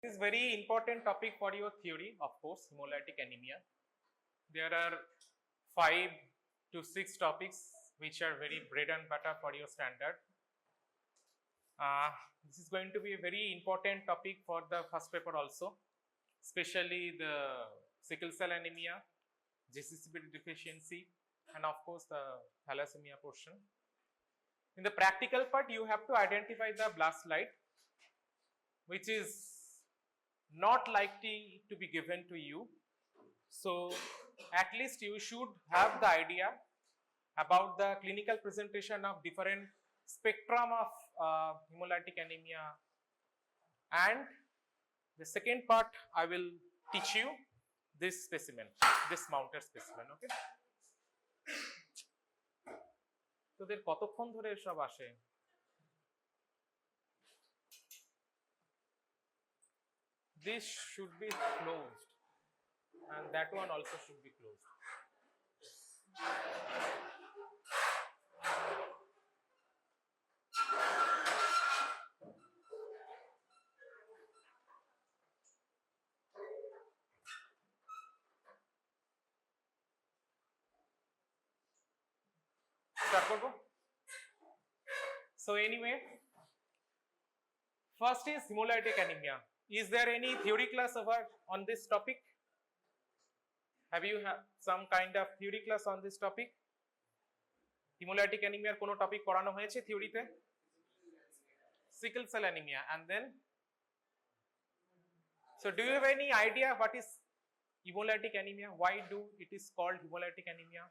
This is very important topic for your theory, of course, hemolytic anemia. There are 5 to 6 topics which are very bread and butter for your standard. This is going to be a very important topic for the first paper also, especially the sickle cell anemia, GCCB deficiency, and of course the thalassemia portion. In the practical part, you have to identify the blast light, which is not likely to be given to you. So at least you should have the idea about the clinical presentation of different spectrum of hemolytic anemia. And the second part, I will teach you this specimen, this mounted specimen. Okay. তোদের কতক্ষণ ধরে সব আসে? This should be closed and that one also should be closed. Start করব? So anyway, first is hemolytic anemia. Is there any theory class over on this topic? Have you had some kind of theory class on this topic? Hemolytic anemia কোনো topic পড়ানো হয়েছে থিওরিতে? Sickle cell anemia, and then so do you have any idea what is hemolytic anemia? Why do it is called hemolytic anemia?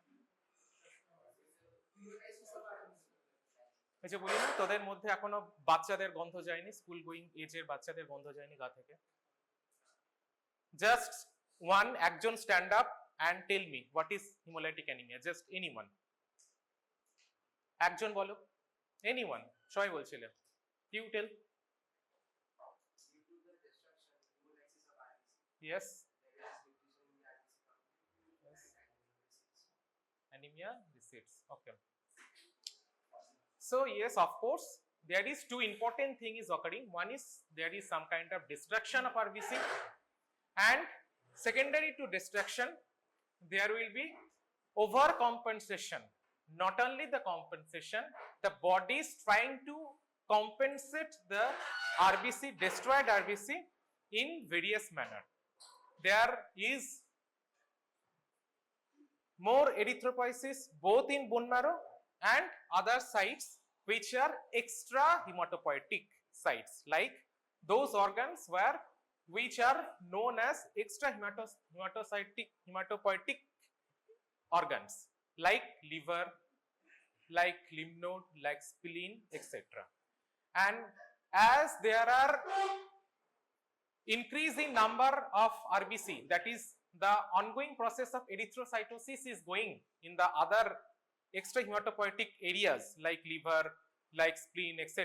এই যে বলি না তোদের মধ্যে এখনো বাচ্চাদের গন্ধ যায়নি, স্কুল গোয়িং এজের বাচ্চাদের গন্ধ যায়নি গা থেকে। জাস্ট একজন stand up and tell me what is haemolytic anaemia, just anyone, একজন বলো, এনিওয়ান, সবাই বলছিলে, you tell. Yes, anemia recedes. Okay. So yes, of course, there is two important thing is occurring. One is there is some kind of destruction of RBC, and secondary to destruction, there will be overcompensation. Not only the compensation, the body is trying to compensate the RBC, destroyed RBC in various manner. There is more erythropoiesis both in bone marrow and other sites which are extra hematopoietic sites, like those organs which are known as extra hematopoietic organs, like liver, like lymph node, like spleen, etc. And as there are increasing number of RBC, that is the ongoing process of erythrocytosis is going in the other extra hematopoietic areas like liver, like spleen, etc.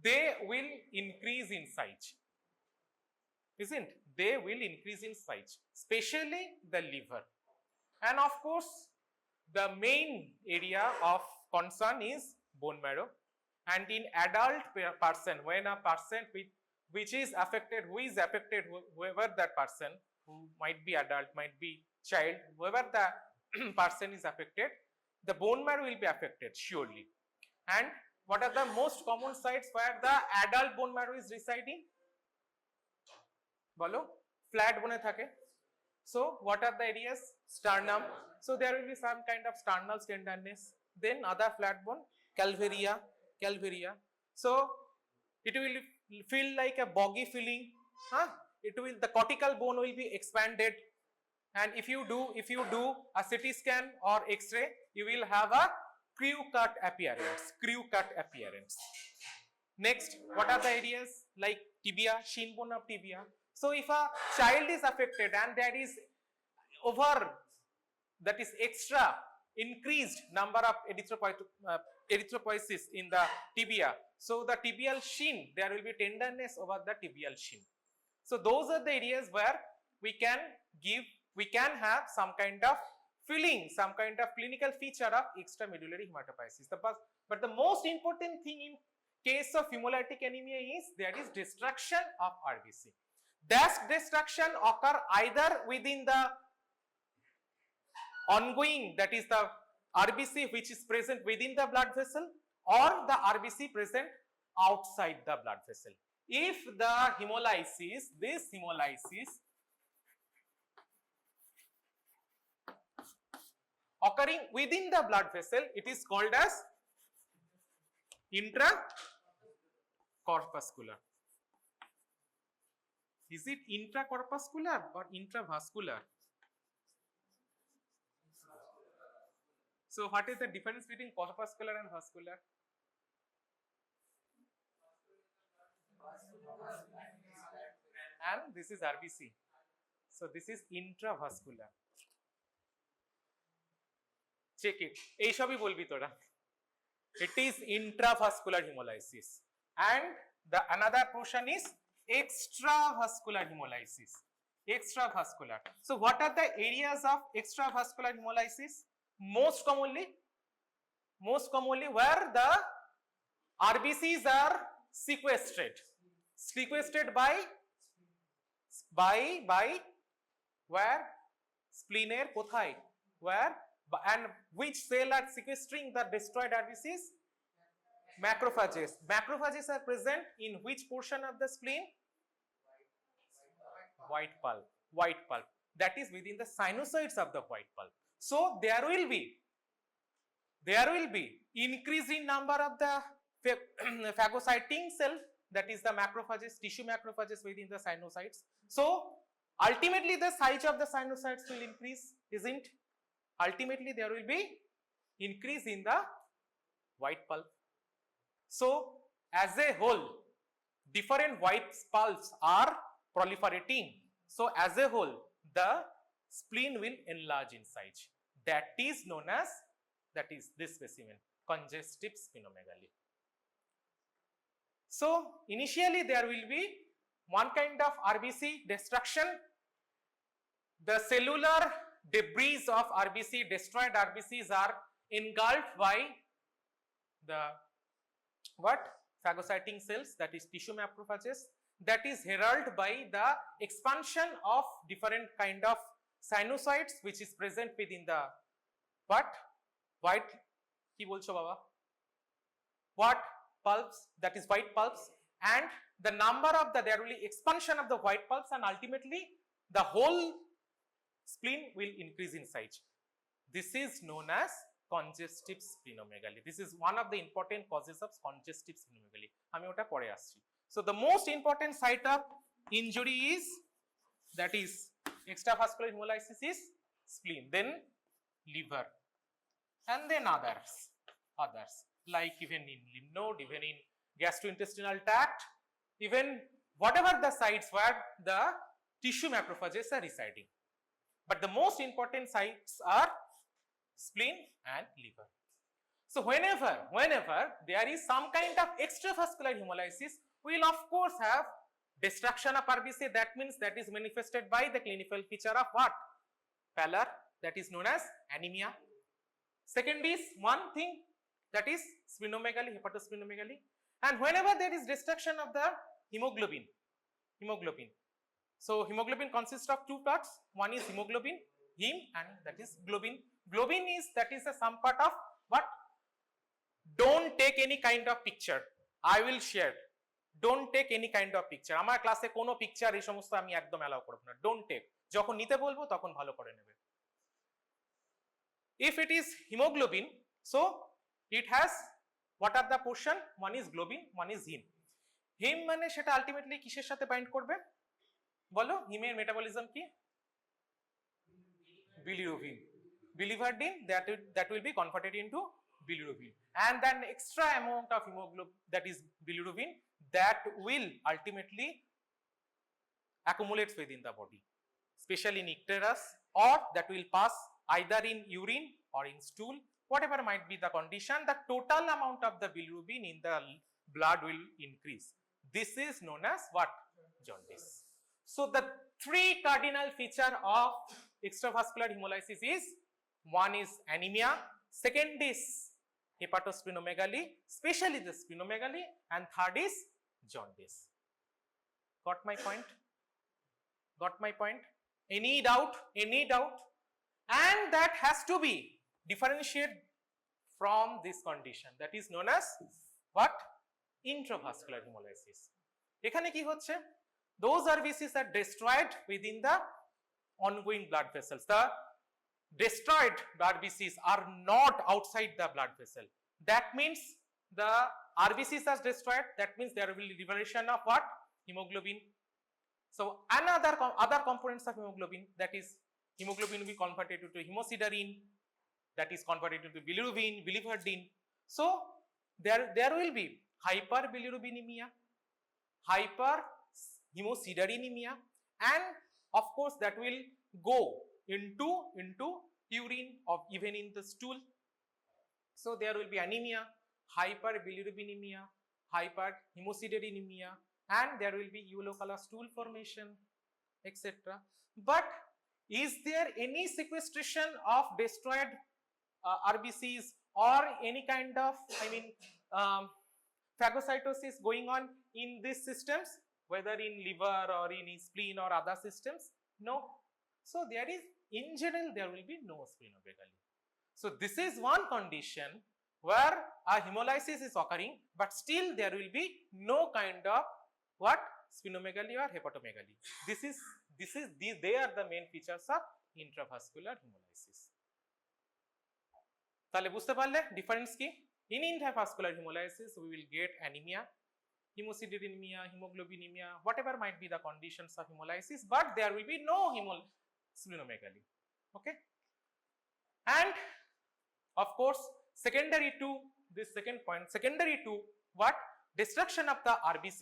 They will increase in size, isn't? They will increase in size, especially the liver. And of course, the main area of concern is bone marrow. And in adult person, when a person which is affected, who is affected, whoever that person, who might be adult, might be child, whoever the person is affected, the bone marrow will be affected surely. And what are the most common sites where the adult bone marrow is residing? Bolo, flat bone thake. So what are the areas? Sternum. So there will be some kind of sternal tenderness. Then other flat bone, calvaria. So it will feel like a boggy feeling. The cortical bone will be expanded, and if you do a CT scan or X-ray, you will have a crew cut appearance. Next, what are the areas? Like tibia, shin bone of tibia. So if a child is affected and there is extra increased number of erythropoiesis in the tibia, so the tibial shin, there will be tenderness over the tibial shin. So those are the areas where we can have some kind of feeling, some kind of clinical feature of extramedullary hematopoiesis. But the most important thing in case of hemolytic anemia is there is destruction of RBC. That destruction occur either within the ongoing, that is the RBC which is present within the blood vessel, or the RBC present outside the blood vessel. If the hemolysis, this hemolysis occurring within the blood vessel, it is called as intracorpuscular. Is it intracorpuscular or intravascular? So what is the difference between corpuscular and vascular? And this is RBC. So this is intravascular. Check it. এই সবই বলবি তোরা. It is intravascular hemolysis, and the another portion is extravascular hemolysis. Extravascular. So what are the areas of extravascular hemolysis? Most commonly where the RBCs are sequestered by where spleen কোথায়, where, and which cell are sequestering the destroyed RBCs? Macrophages. Macrophages are present in which portion of the spleen? White pulp. That is within the sinusoids of the white pulp. So there will be increase in number of the phagocyting cell, that is the macrophages, tissue macrophages within the sinusoids. So ultimately the size of the sinusoids will increase, isn't? Ultimately there will be increase in the white pulp. So as a whole, different white pulps are proliferating. So as a whole, the spleen will enlarge in size. That is known as, that is this specimen, congestive splenomegaly. So initially there will be one kind of RBC destruction. The cellular debris of RBC, destroyed RBCs, are engulfed by the what? Phagocyting cells, that is tissue macrophages. That is heralded by the expansion of different kind of sinusoids which is present within the what? White, ki bolcho baba? What? Pulps, that is white pulps, and the number of the, there will be expansion of the white pulps, and ultimately the whole spleen will increase in size. This is known as congestive splenomegaly. This is one of the important causes of congestive splenomegaly. আমি ওটা পরে আসছি. So the most important site of injury is, that is extravascular hemolysis, is spleen, then liver, and then others like even in lymph node, even in gastrointestinal tract, even whatever the sites where the tissue macrophages are residing. But the most important sites are spleen and liver. So whenever there is some kind of extravascular hemolysis, we will of course have destruction of RBC. That means that is manifested by the clinical feature of what? Pallor, that is known as anemia. Second is one thing, that is splenomegaly, hepatosplenomegaly. And whenever there is destruction of the hemoglobin. So hemoglobin consists of two parts. One is hemoglobin, hem, and that is globin. Globin is, that is a some part of what? Don't take any kind of picture. I will share. Don't take any kind of picture. আমার ক্লাসে কোনো picture এই সমস্ত আমি একদম allow করব না. Don't take. যখন নিতে বলবো তখন ভালো করে নেবে. If it is hemoglobin, so it has, what are the portion? One is globin, one is heme. Heme মানে সেটা আলটিমেটলি কিসের সাথে বাইন্ড করবে বলো? হিমের মেটাবলিজম কি? Bilirubin. Biliverdin, that will be converted into bilirubin, and then extra amount of hemoglobin, that is bilirubin, that will ultimately accumulate within the body, especially in icterus, or that will pass either in urine or in stool, whatever might be the condition. The total amount of the bilirubin in the blood will increase. This is known as what? Jaundice. So the three cardinal feature of extravascular hemolysis is, one is anemia, second is hepatosplenomegaly, especially the splenomegaly, and third is jaundice. Got my point? Got my point? Any doubt? Any doubt? And that has to be differentiated from this condition that is known as what? Intravascular hemolysis. এখানে কি হচ্ছে? Those RBCs are destroyed within the ongoing blood vessels. The destroyed RBCs are not outside the blood vessel. That means the RBCs are destroyed. That means there will be liberation of what? Hemoglobin. So another other components of hemoglobin, that is hemoglobin will be converted to hemosiderin, that is converted to bilirubin, biliverdin. So there will be hyperbilirubinemia, hyperhemosideриnemia, and of course that will go into urine or even in the stool. So there will be anemia, hyperbilirubinemia, hyperhemosideриnemia, and there will be yellow color stool formation, etc. But is there any sequestration of destroyed RBCs or any kind of, phagocytosis going on in these systems, whether in liver or in spleen or other systems? No. So there is, in general, there will be no splenomegaly. So this is one condition where a hemolysis is occurring, but still there will be no kind of what? Splenomegaly or hepatomegaly. They are the main features of intravascular hemolysis. তাহলে বুঝতে পারলে difference কি? In intravascular hemolysis we will get anemia, hemosideриnemia, hemoglobinemia, whatever might be the conditions of hemolysis, but there will be no splenomegaly. Okay, and of course secondary to this second point, secondary to what? Destruction of the RBC,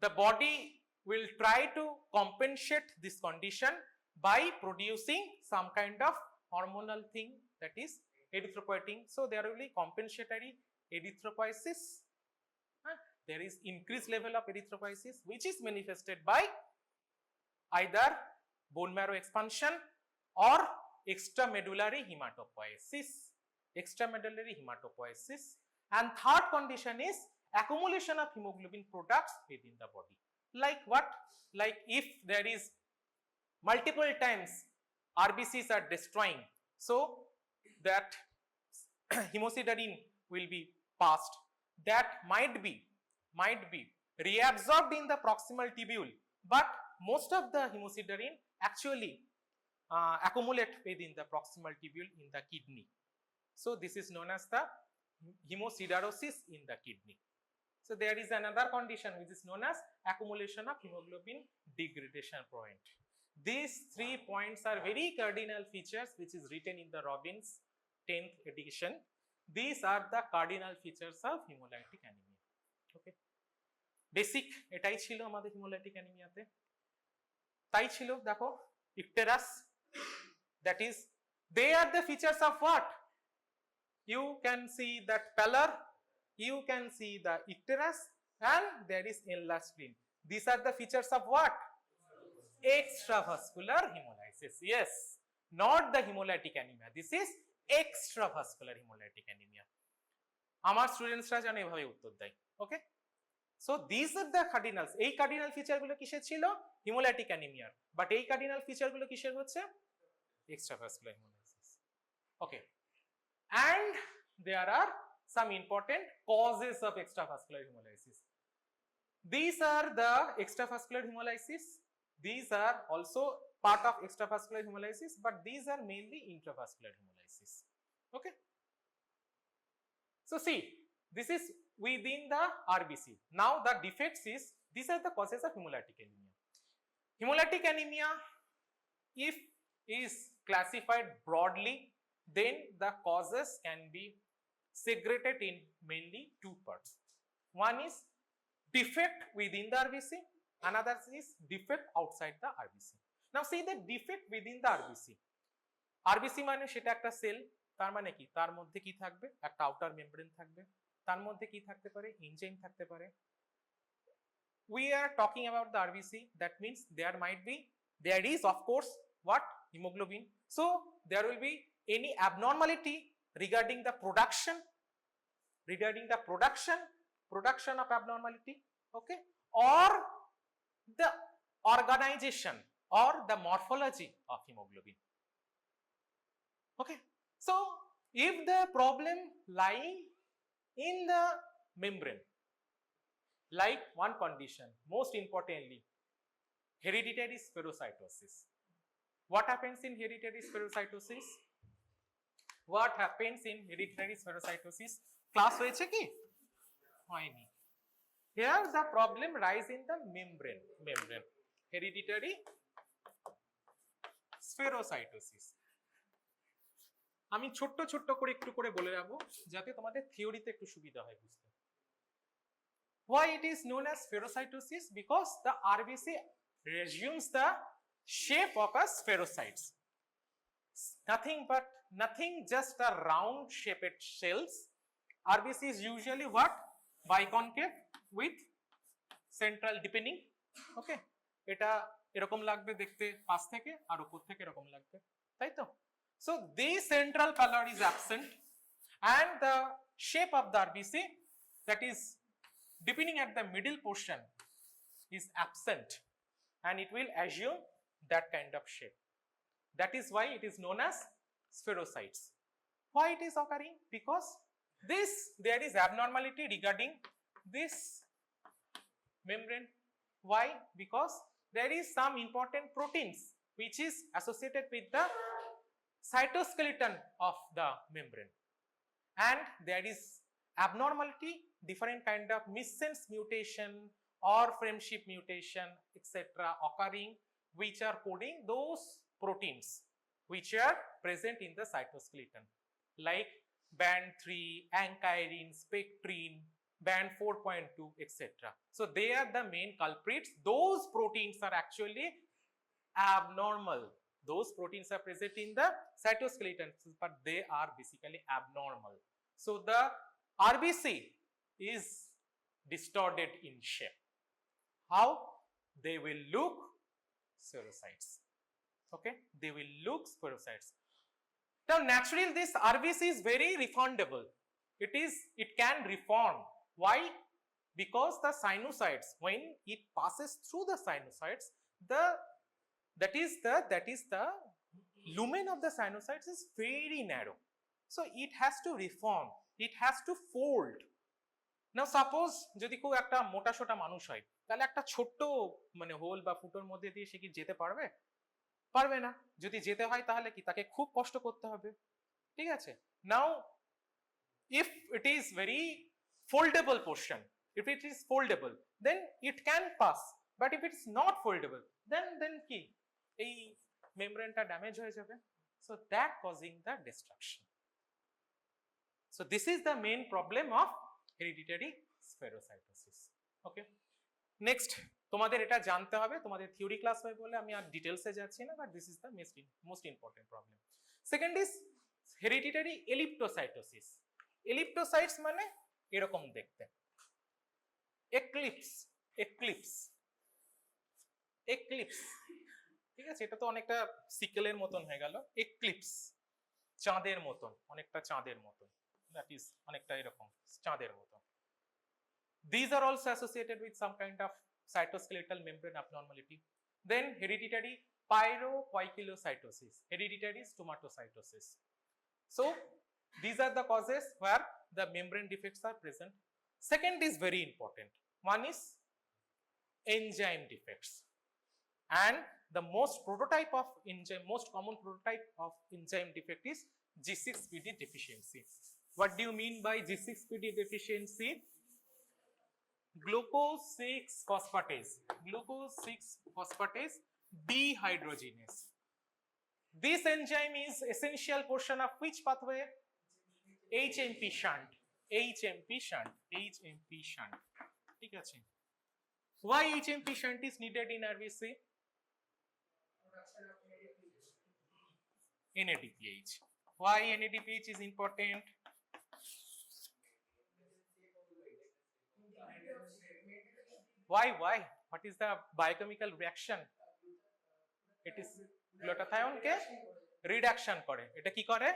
the body will try to compensate this condition by producing some kind of hormonal thing, that is erythropoietin. So there will be compensatory erythropoiesis. There is increased level of erythropoiesis which is manifested by either bone marrow expansion or extramedullary hematopoiesis. Extramedullary hematopoiesis. And third condition is accumulation of hemoglobin products within the body. Like what? Like if there is multiple times RBCs are destroying, so that hemosiderin will be passed, that might be reabsorbed in the proximal tubule, but most of the hemosiderin actually accumulate within the proximal tubule in the kidney. So this is known as the hemosiderosis in the kidney. So there is another condition which is known as accumulation of hemoglobin degradation point. These 3 points are very cardinal features which is written in the Robbins 10th edition. These are the cardinal features of hemolytic anemia. Okay, basic এটাই ছিল আমাদের hemolytic anemia তে। তাই ছিল দেখো icterus, that is they are the features of what? You can see that pallor, you can see the icterus, and there is enlarged spleen. These are the features of what? Extravascular hemolysis. Yes, not the hemolytic anemia. This is extravascular hemolytic anemia. আমার স্টুডেন্টসরা যেন এভাবে উত্তর দেয়। Okay, so this are the cardinals. এই cardinal ফিচারগুলো কিসের ছিল? Haemolytic অ্যানিমিয়ার। বাট এই কার্ডিনাল ফিচারগুলো কিসের হচ্ছে? Extravascular haemolysis. Okay, and there are some important causes of extravascular hemolysis. These are the extravascular hemolysis. These are also part of extravascular hemolysis, but these are mainly intravascular hemolysis. Okay, so see, this is within the RBC. Now the defects is, these are the causes of hemolytic anemia. Hemolytic anemia, if is classified broadly, then the causes can be segregated in mainly 2 parts. One is defect within the RBC, another is defect outside the RBC. Now see the defect within the RBC. RBC মানে সেটা একটা sell, তার মানে কি? তার মধ্যে কি থাকবে? একটা আউটার মেমব্রেন থাকবে, তার মধ্যে কি থাকতে পারে? এনজাইম থাকতে পারে। We are talking about the RBC, that means there is of course what? Hemoglobin. So there will be any abnormality regarding the production of abnormality, okay, or the organization or the morphology of hemoglobin. Okay, so if the problem lying in the membrane, like one condition, most importantly, hereditary spherocytosis. What happens in hereditary spherocytosis? What happens in hereditary spherocytosis? Class hoyeche ki? Hoyni. Here the problem lies in the membrane. Hereditary spherocytosis. আমি ছোট্ট ছোট্ট করে একটু করে বলে যাবো যাতে তোমাদের থিওরিতে একটু সুবিধা হয় বুঝতে। Why it is known as spherocytosis? Because the RBC resumes the shape of a spherocytes. Nothing just a round shaped cells. RBC is usually what? Biconcave with central deepening. Okay, এটা এরকম লাগবে দেখতে পাশ থেকে আর উপর থেকে এরকম লাগবে, তাই তো? So the central color is absent and the shape of the RBC, that is deepening at the middle portion, is absent and it will assume that kind of shape. That is why it is known as spherocytes. Why it is occurring? Because there is abnormality regarding this membrane. Why? Because there is some important proteins which is associated with the cytoskeleton of the membrane, and there is abnormality, different kind of missense mutation or frameship mutation, etc. occurring, which are coding those proteins which are present in the cytoskeleton, like band 3, ankyrin, spectrin, band 4.2, etc. So they are the main culprits. Those proteins are actually abnormal. Those proteins are present in the cytoskeleton, but they are basically abnormal. So the RBC is distorted in shape. How? They will look spherocytes. Okay, they will look spherocytes. Now naturally this RBC is very refundable. It can reform. Why? Because the sinusoids, when it passes through the sinusoids, that is the lumen of the sinusoids is very narrow. So it has to reform, it has to fold. Now suppose যদি কেউ একটা মোটা সোটা মানুষ হয়, তাহলে একটা ছোট্ট মানে হোল বা ফুটোর মধ্যে দিয়ে সে কি যেতে পারবে? পারবে না। যদি যেতে হয় তাহলে কি তাকে খুব কষ্ট করতে হবে, ঠিক আছে? Now if it is very foldable portion, if it is foldable, then it can pass, but if it is not foldable, then কি এই মেমব্রেনটা ড্যামেজ হয়ে যাবে, so that causing the destruction. So this is the main problem of hereditary spherocytosis. Okay, next তোমাদের এটা জানতে হবে, তোমাদের theory class হয় বলে আমি আর ডিটেইলসে যাচ্ছি না, but this is the most important problem. Second is hereditary elliptocytosis. Elliptocytes মানে এরকম দেখতে, eclipse, ঠিক আছে? এটা তো অনেকটা সিকেলের মতন হয়ে গেল। এক্লিপস চাঁদের মতন, অনেকটা চাঁদের মতন, দ্যাট ইজ অনেকটা এরকম চাঁদের মতন। These are also associated with some kind of cytoskeletal membrane abnormality. Then hereditary pyropoikilocytosis, hereditary stomatocytosis. So these are the causes where the membrane defects are present. Second is very important. One is enzyme defects, and the most common prototype of enzyme defect is G6PD deficiency. What do you mean by G6PD deficiency? Glucose 6-phosphatase dehydrogenase. This enzyme is essential portion of which pathway? HMP shunt. ঠিক আছে? Why HMP shunt is needed in RBC? NADPH. Why NADPH is important? Why? What is the biochemical reaction? It is glutathione K reduction করে। এটা কি করে?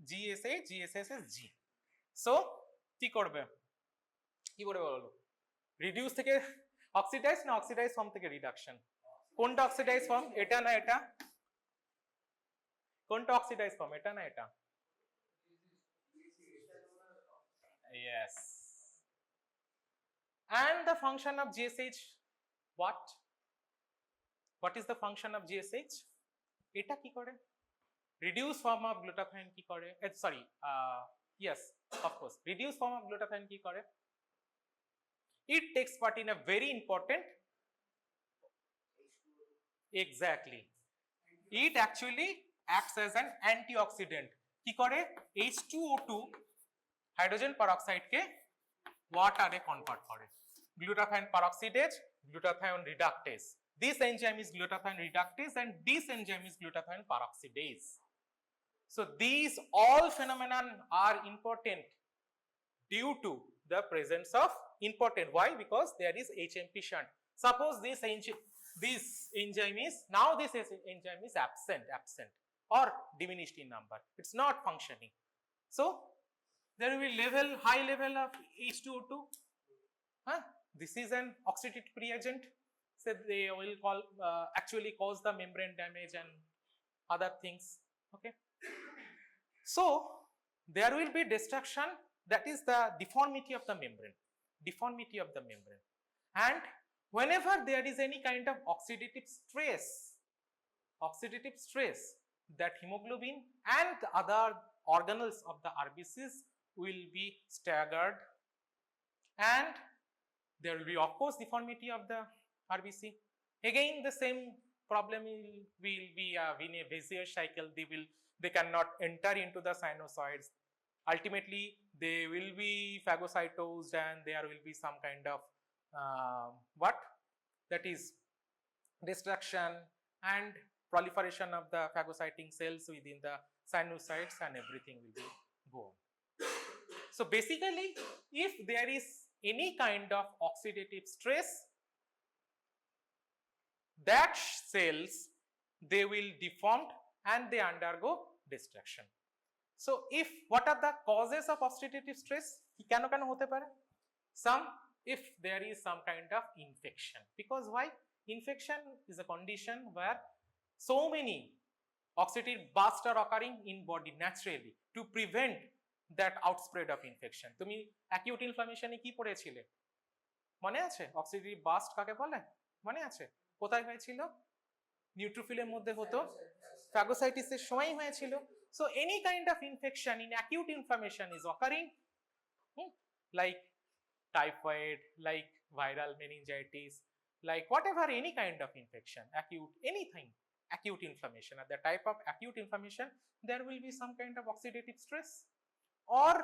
GSH, GSS, G. So কি করবে বলো, reduce থেকে অক্সিডাইজ না অক্সিডাইজ ফর্ম থেকে রিডাকশন? কোনটা অক্সিডাইজ ফর্ম, এটা না এটা? কোনটা অক্সিডাইজ ফর্ম, এটা না এটা? Yes. And the function of GSH, what is the function of GSH? এটা কি করে? Reduce form of glutathione কি করে? Sorry, yes, of course, reduce form of glutathione কি করে? It takes part in a very important, exactly, it actually acts as an antioxidant. কি করে? H2O2 hydrogen peroxide কে ওয়াটারে convert করে। Glutathione peroxidase, glutathione reductase. This enzyme is glutathione reductase and this enzyme is glutathione peroxidase. So these all phenomena are important due to the presence of important. Why? Because there is HMP shunt. Suppose this enzyme is absent or diminished in number. It's not functioning. So there will be high level of H2O2. This is an oxidative reagent. So they will actually cause the membrane damage and other things. Okay. So there will be destruction, that is the deformity of the membrane. And whenever there is any kind of oxidative stress, that hemoglobin and the other organelles of the RBCs will be staggered, and there will be of course deformity of the RBC. Again the same problem will be in a vicious cycle. They cannot enter into the sinusoids. Ultimately they will be phagocytosed and there will be some kind of that is destruction and proliferation of the phagocyting cells within the sinusoids, and everything will be gone. So basically if there is any kind of oxidative stress, that cells, they will deform and they undergo destruction. So if what are the causes of oxidative stress? Keno hote pare? If there is some kind of infection. Because why? Infection is a condition where so many oxidative bursts are occurring in body naturally to prevent that outspread of infection. তুমি acute inflammation এ কি পড়েছিলে? মনে আছে? oxidative burst কাকে বলে? মনে আছে? কোথায় হয়েছিল? নিউট্রোফিলের মধ্যে হতো, phagocytis এর সময় হয়েছিল। So any kind of infection in acute inflammation is occurring, like typhoid, like viral meningitis, like whatever, any kind of infection, acute, anything, acute inflammation. At the type of acute inflammation, there will be some kind of oxidative stress. Or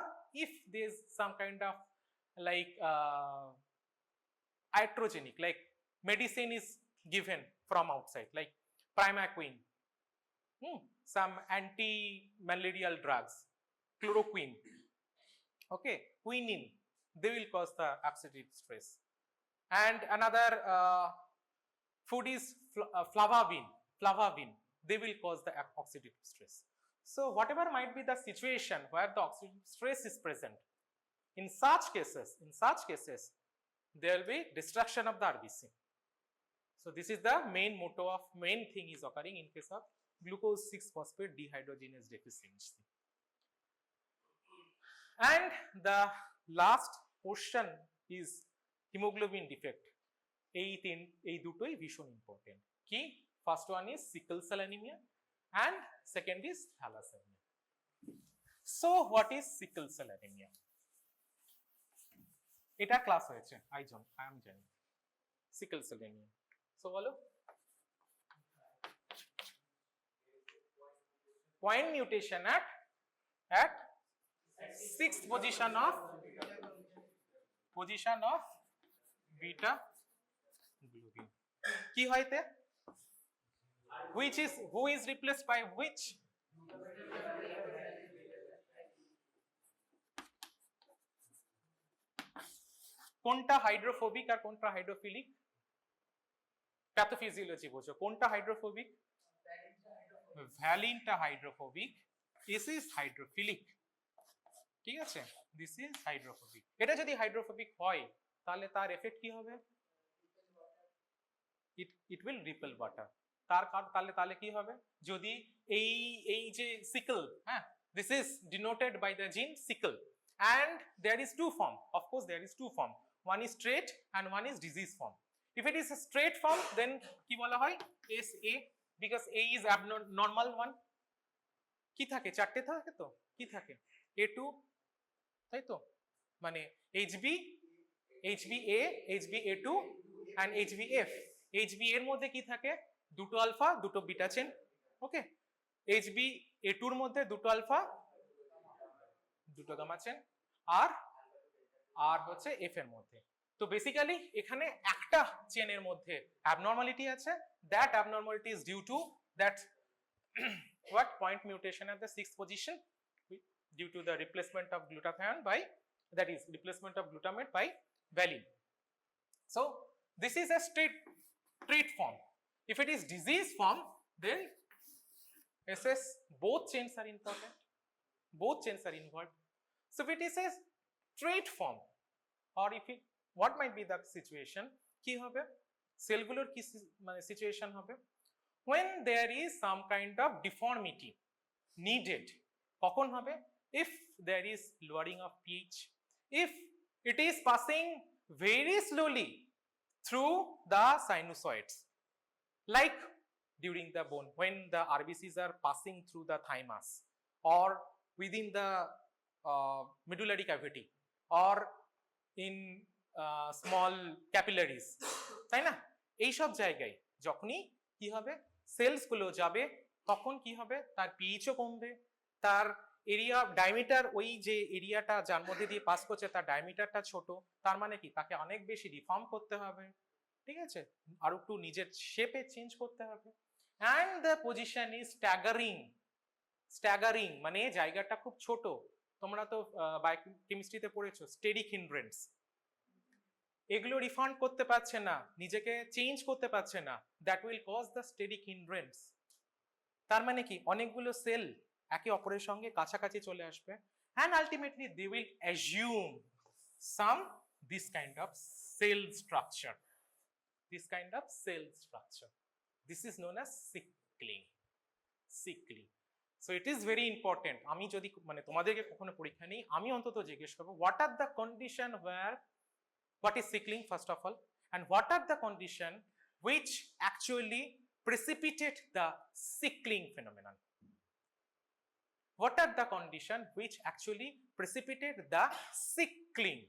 if there is some kind of like iatrogenic, like medicine is given from outside, like primaquine, some anti-malarial drugs, chloroquine, okay, quinine, they will cause the oxidative stress. And another food is flavavin, they will cause the oxidative stress. So whatever might be the situation where the oxidative stress is present, in such cases there will be destruction of the RBC. So this is the main thing is occurring in case of glucose 6-phosphate dehydrogenase deficiency. And the last question is hemoglobin defect. এই দুটোই ভীষণ important. কি? First one is sickle cell anemia and second is thalassemia. So what is sickle cell anemia? এটা class হয়েছে, আমি জানি sickle cell anemia. So বলো, point mutation at 6th position of beta globin. কি হয়তে? Who is replaced by which? কোনটা hydrophobic আর কোনটা হাইড্রোফিলিক? প্যাথোফিজিওলজি বোঝো, কোনটা হাইড্রোফোবিক? ভ্যালিনটা হাইড্রোফোবিক this is hydrophilic, ঠিক আছে, this is hydrophobic. এটা যদি হাইড্রোফোবিক হয় তাহলে তার এফেক্ট কি হবে? it will repel water. তাহলে কি হবে? যদি এই যে sickle, হ্যাঁ, this is denoted by the gene sickle, and there is two form. Of course there is two form. One is straight and one is disease form. If it is a straight form, then কি বলা হয়? SA, because A is abnormal one. কি থাকে? চারটে থাকে তো? কি থাকে? A2, তাই তো? মানে HBA, HBA2 and HBF. HB এর মধ্যে কি থাকে? দুটো আলফা, দুটো বিটা চেন। ওকে, HBA2 এর মধ্যে দুটো আলফা, দুটো গামা চেন, আর হচ্ছে F এর মধ্যে। তো বেসিক্যালি এখানে একটা চেনের মধ্যে অ্যাবনর্মালিটি আছে। That abnormality is due to that what point mutation at the 6th position due to the replacement of glutathione by, that is replacement of glutamate by valine. So this is a straight form. If it is disease form, then SS, both chains are important, both chains are involved. So if it is a straight form, or if it, what might be the situation, কি হবে? সেলগুলোর কি মানে situation হবে? When there is some kind of deformity needed, কখন হবে? If there is lowering of pH, if it is passing very slowly through the sinusoids, like during the bone, when the RBCs are passing through the thymus, or within the medullary cavity, or in small capillaries, তাই না? এইসব জায়গায় যখনই কি হবে, sales গুলো যাবে, তখন কি হবে? তার পিএইচও কমবে, তার এরিয়া ডায়ামিটার, ওই যে এরিয়াটা যার মধ্যে দিয়ে পাস করছে তার ডায়ামিটারটা ছোট, তার মানে কি তাকে অনেক বেশি রিফর্ম করতে হবে, ঠিক আছে, আর একটু নিজের শেপে চেঞ্জ করতে হবে। And the position is staggering, মানে জায়গাটা খুব ছোট। তোমরা তো বায়োকেমিস্ট্রিতে পড়েছো স্টেরিক হিন্ড্রেন্স, এগুলো রিফান্ড করতে পারছে না, নিজেকে চেঞ্জ করতে পারছে না, that will cause the steric hindrance. তার মানে কি অনেকগুলো সেল একে অপরের সঙ্গে কাছাকাছি চলে আসবে, and ultimately they will assume some this kind of cell structure, this is known as sickling. So it is very important, আমি যদি মানে তোমাদেরকে কখনো পরীক্ষা নেই, আমি অন্তত জিজ্ঞেস করব what are the condition where, what is sickling first of all, and what are the condition which actually precipitate the sickling phenomenon? What are the condition which actually precipitate the sickling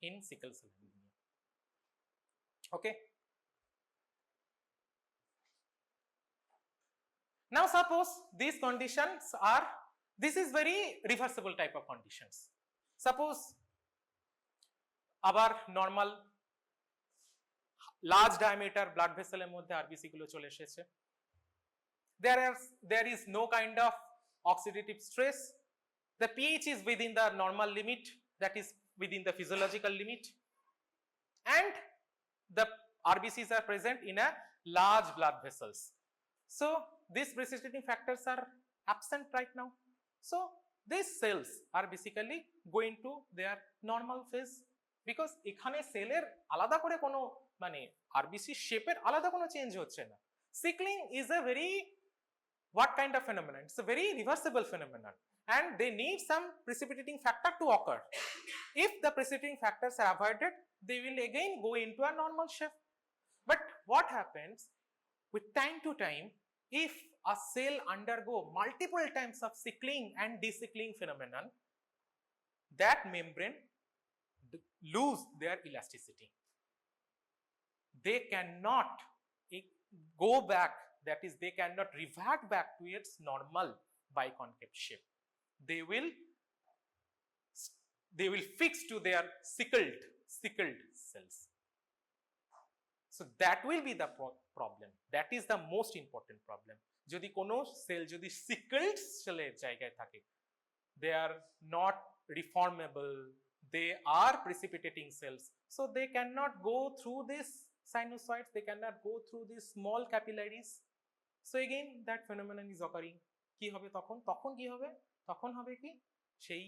in sickle cell anemia? Okay. Now suppose these conditions are, this is very reversible type of conditions. Suppose আবার normal large diameter blood ভেসেলের মধ্যে RBC গুলো চলে এসেছে, there is no kind of oxidative stress, the pH is within the normal limit, that is within the physiological limit, and the RBCs are present in a large blood vessels. So these precipitating factors are absent right now. So these cells are basically going to their normal phase, because এখানে সেলের আলাদা করে কোনো মানে RBC শেপের আলাদা কোনো change হচ্ছে না। Sickling is a very, what kind of phenomenon? It's a very reversible phenomenon, and they need some precipitating factor to occur. If the precipitating factors are avoided, they will again go into a normal shape. But what happens with time to time, if a cell undergo multiple times of sickling and desickling phenomenon, that membrane lose their elasticity. They cannot go back, that is they cannot revert back to its normal biconcave shape. They will fix to their sickled cells. So that will be the problem, that is the most important problem. যদি কোনো sell যদি sickled সেলের জায়গায় থাকে, they are not reformable, they are precipitating cells, so they cannot go through this sinusoids, they cannot go through these small capillaries, so again that phenomenon is occurring. কি হবে তখন? তখন কি হবে? তখন হবে কি সেই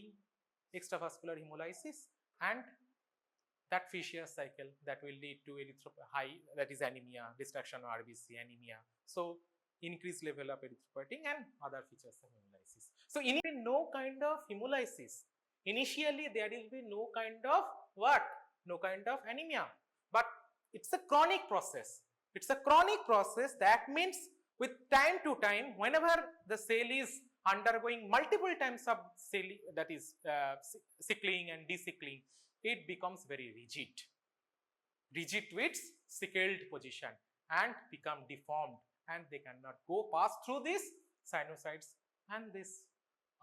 extravascular hemolysis and that vicious cycle that will lead to high, that is anemia, destruction of RBC, anemia. So increased level of erythropoietin and other features of hemolysis. So initially no kind of hemolysis. Initially there will be no kind of what? No kind of anemia. But it's a chronic process. It's a chronic process. That means with time to time, whenever the cell is undergoing multiple times of cell, that is sickling and desickling, it becomes very rigid to its sickled position and become deformed, and they cannot go pass through these sinusoids, and this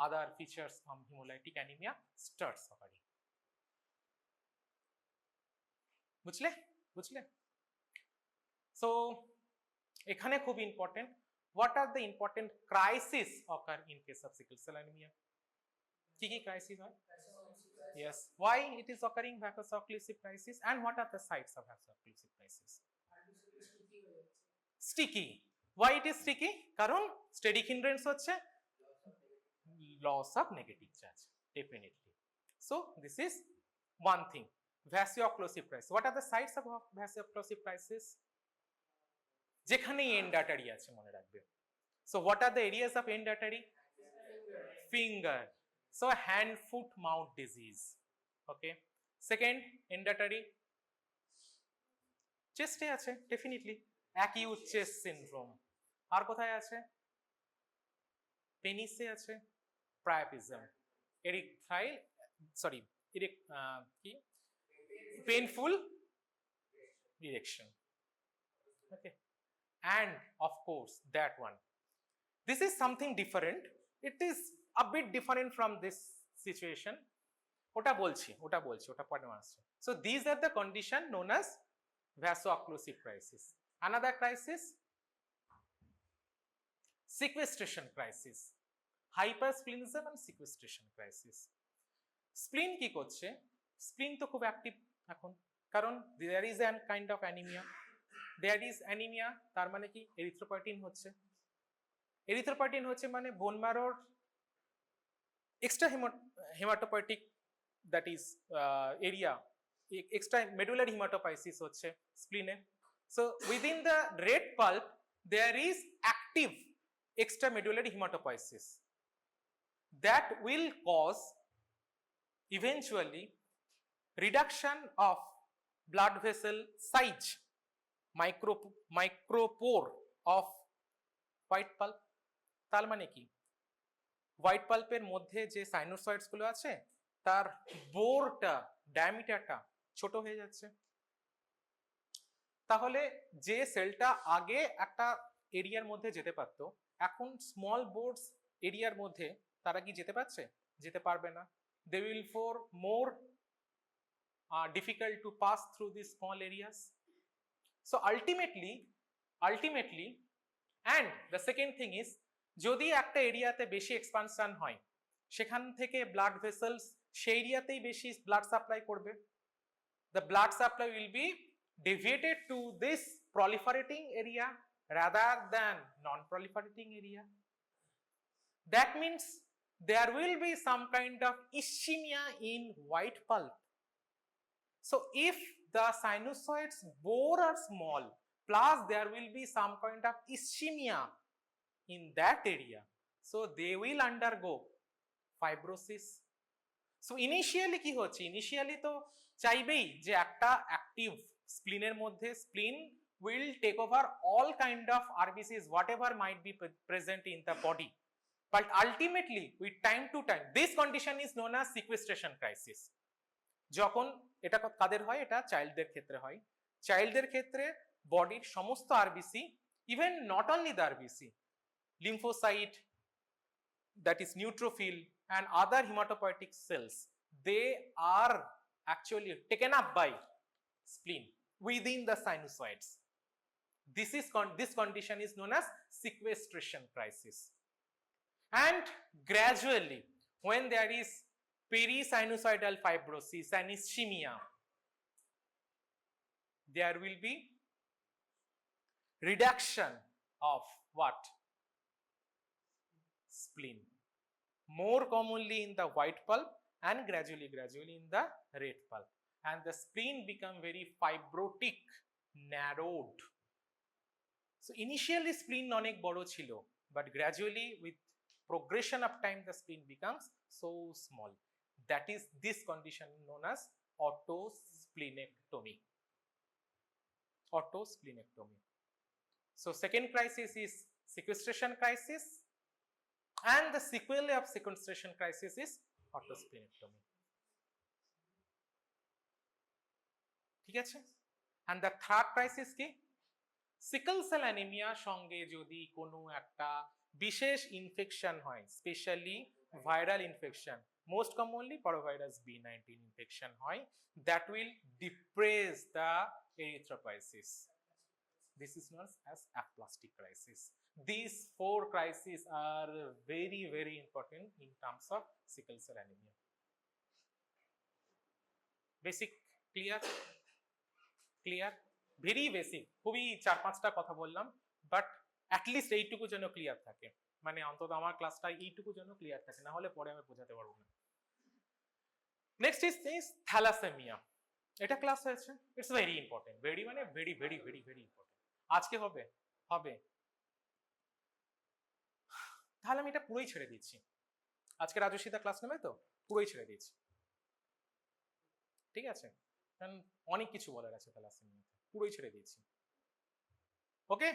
other features of hemolytic anemia starts occurring. বুঝলে? So এখানে খুব important, what are the important crises occur in case of sickle cell anemia? কি কি crisis হয়? Yes. Why it is occurring vaso-occlusive crisis, and what are the sites of vaso-occlusive crisis? Sticky. Why it is sticky? কারণ steric hindrance হচ্ছে loss of negative charge, definitely. So this is one thing. Vaso-occlusive crisis. What are the sites of vaso-occlusive crisis? যেখানে end artery আছে মনে রাখবে. So what are the areas of end artery? Finger. So hand, foot, mouth disease. Okay. Second, end artery. Chest এ আছে definitely. Acute chest syndrome. আর কোথায় আছে? Penis এ আছে priapism. Painful erection. Okay. And of course that one. This is something different. It is a bit different from this situation. ওটা পরে আসছে. So these are the condition known as vaso-occlusive crisis. Another crisis, sequestration crisis. Hypersplenism and sequestration crisis. Spleen কি করছে? Spleen তো খুব active এখন, কারণ there is an kind of anemia. There is anemia, তার মানে কি erythropoietin হচ্ছে. Erythropoietin হচ্ছে মানে বোন ম্যারোর extra hematopoietic, that is area, extramedullary hematopoiesis হচ্ছে স্প্লিনে. So within the red pulp there is active extramedullary hematopoiesis that will cause eventually reduction of blood vessel size, micropore of white pulp. তার মানে কি white পাল্পের মধ্যে যে সাইনোসয়েডস গুলো আছে তার বোরটা, ডায়ামিটারটা ছোট হয়ে যাচ্ছে. তাহলে যে সেলটা আগে একটা এরিয়ার মধ্যে যেতে পারতো, এখন স্মল বোর্ডস এরিয়ার মধ্যে তারা কি যেতে পারছে? যেতে পারবে না. They will for more difficult to pass through these small areas. So ultimately and the second thing is, যদি একটা এরিয়াতে বেশি এক্সপানশন হয় সেখান থেকে ব্লাড ভেসেলস সেই এরিয়াতেই বেশি ব্লাড সাপ্লাই করবে. The blood supply will be deviated to this proliferating area rather than non-proliferating area. That means there will be some kind of ischemia in white pulp. So if the sinusoids bore are small, plus there will be some kind of ischemia in that area, so they will undergo fibrosis. So initially কি হচ্ছে? Initially তো চাইবেই যে একটা active স্প্লিনের মধ্যে স্প্লিন will take over all kind of RBCs whatever might be present in the body, but ultimately with time to time this condition is known as sequestration crisis. যখন এটা কাদের হয়? এটা চাইল্ডদের ক্ষেত্রে হয়. চাইল্ডদের ক্ষেত্রে বডির সমস্ত RBC, even not only the RBC, lymphocyte, that is neutrophil and other hematopoietic cells, they are actually taken up by spleen within the sinusoids. This condition is known as sequestration crisis. And gradually when there is perisinusoidal fibrosis and ischemia, there will be reduction of what? spleen. More commonly in the white pulp and gradually in the red pulp. And the spleen become very fibrotic, narrowed. So initially spleen অনেক বড় ছিল, but gradually with progression of time the spleen becomes so small. That is this condition known as autosplenectomy. Autosplenectomy. So second crisis is sequestration crisis, and the sequelae of sequestration crisis is autosplenectomy. ঠিক আছে? And the third crisis কি? Sickle cell anaemia সঙ্গে যদি কোনো একটা বিশেষ infection হয়, specially viral infection, most commonly parvovirus B19 infection হয়, that will depress the erythropoiesis. This is known as aplastic crisis. These four crises are very important in terms of sickle cell anemia. Basic clear? Very basic. খুবই 4-5টা কথা বললাম, but at least এইটুকু যেন clear থাকে, মানে অন্তত আমার ক্লাসটা এইটুকু যেন ক্লিয়ার থাকে, না হলে পরে আমি বোঝাতে পারবো না। Next is thalassaemia. এটা ক্লাস হয়েছে, it's very important, very important. আজকে হবে তাহলে আমি এটা পুরোই ছেড়ে দিচ্ছি। আজকে রাজস্বিতা ক্লাস নেবে তো, পুরোই ছেড়ে দিচ্ছি, ঠিক আছে? কারণ অনেক কিছু বলার আছে থ্যালাসেমিয়াতে, পুরোই ছেড়ে দিচ্ছি। Okay,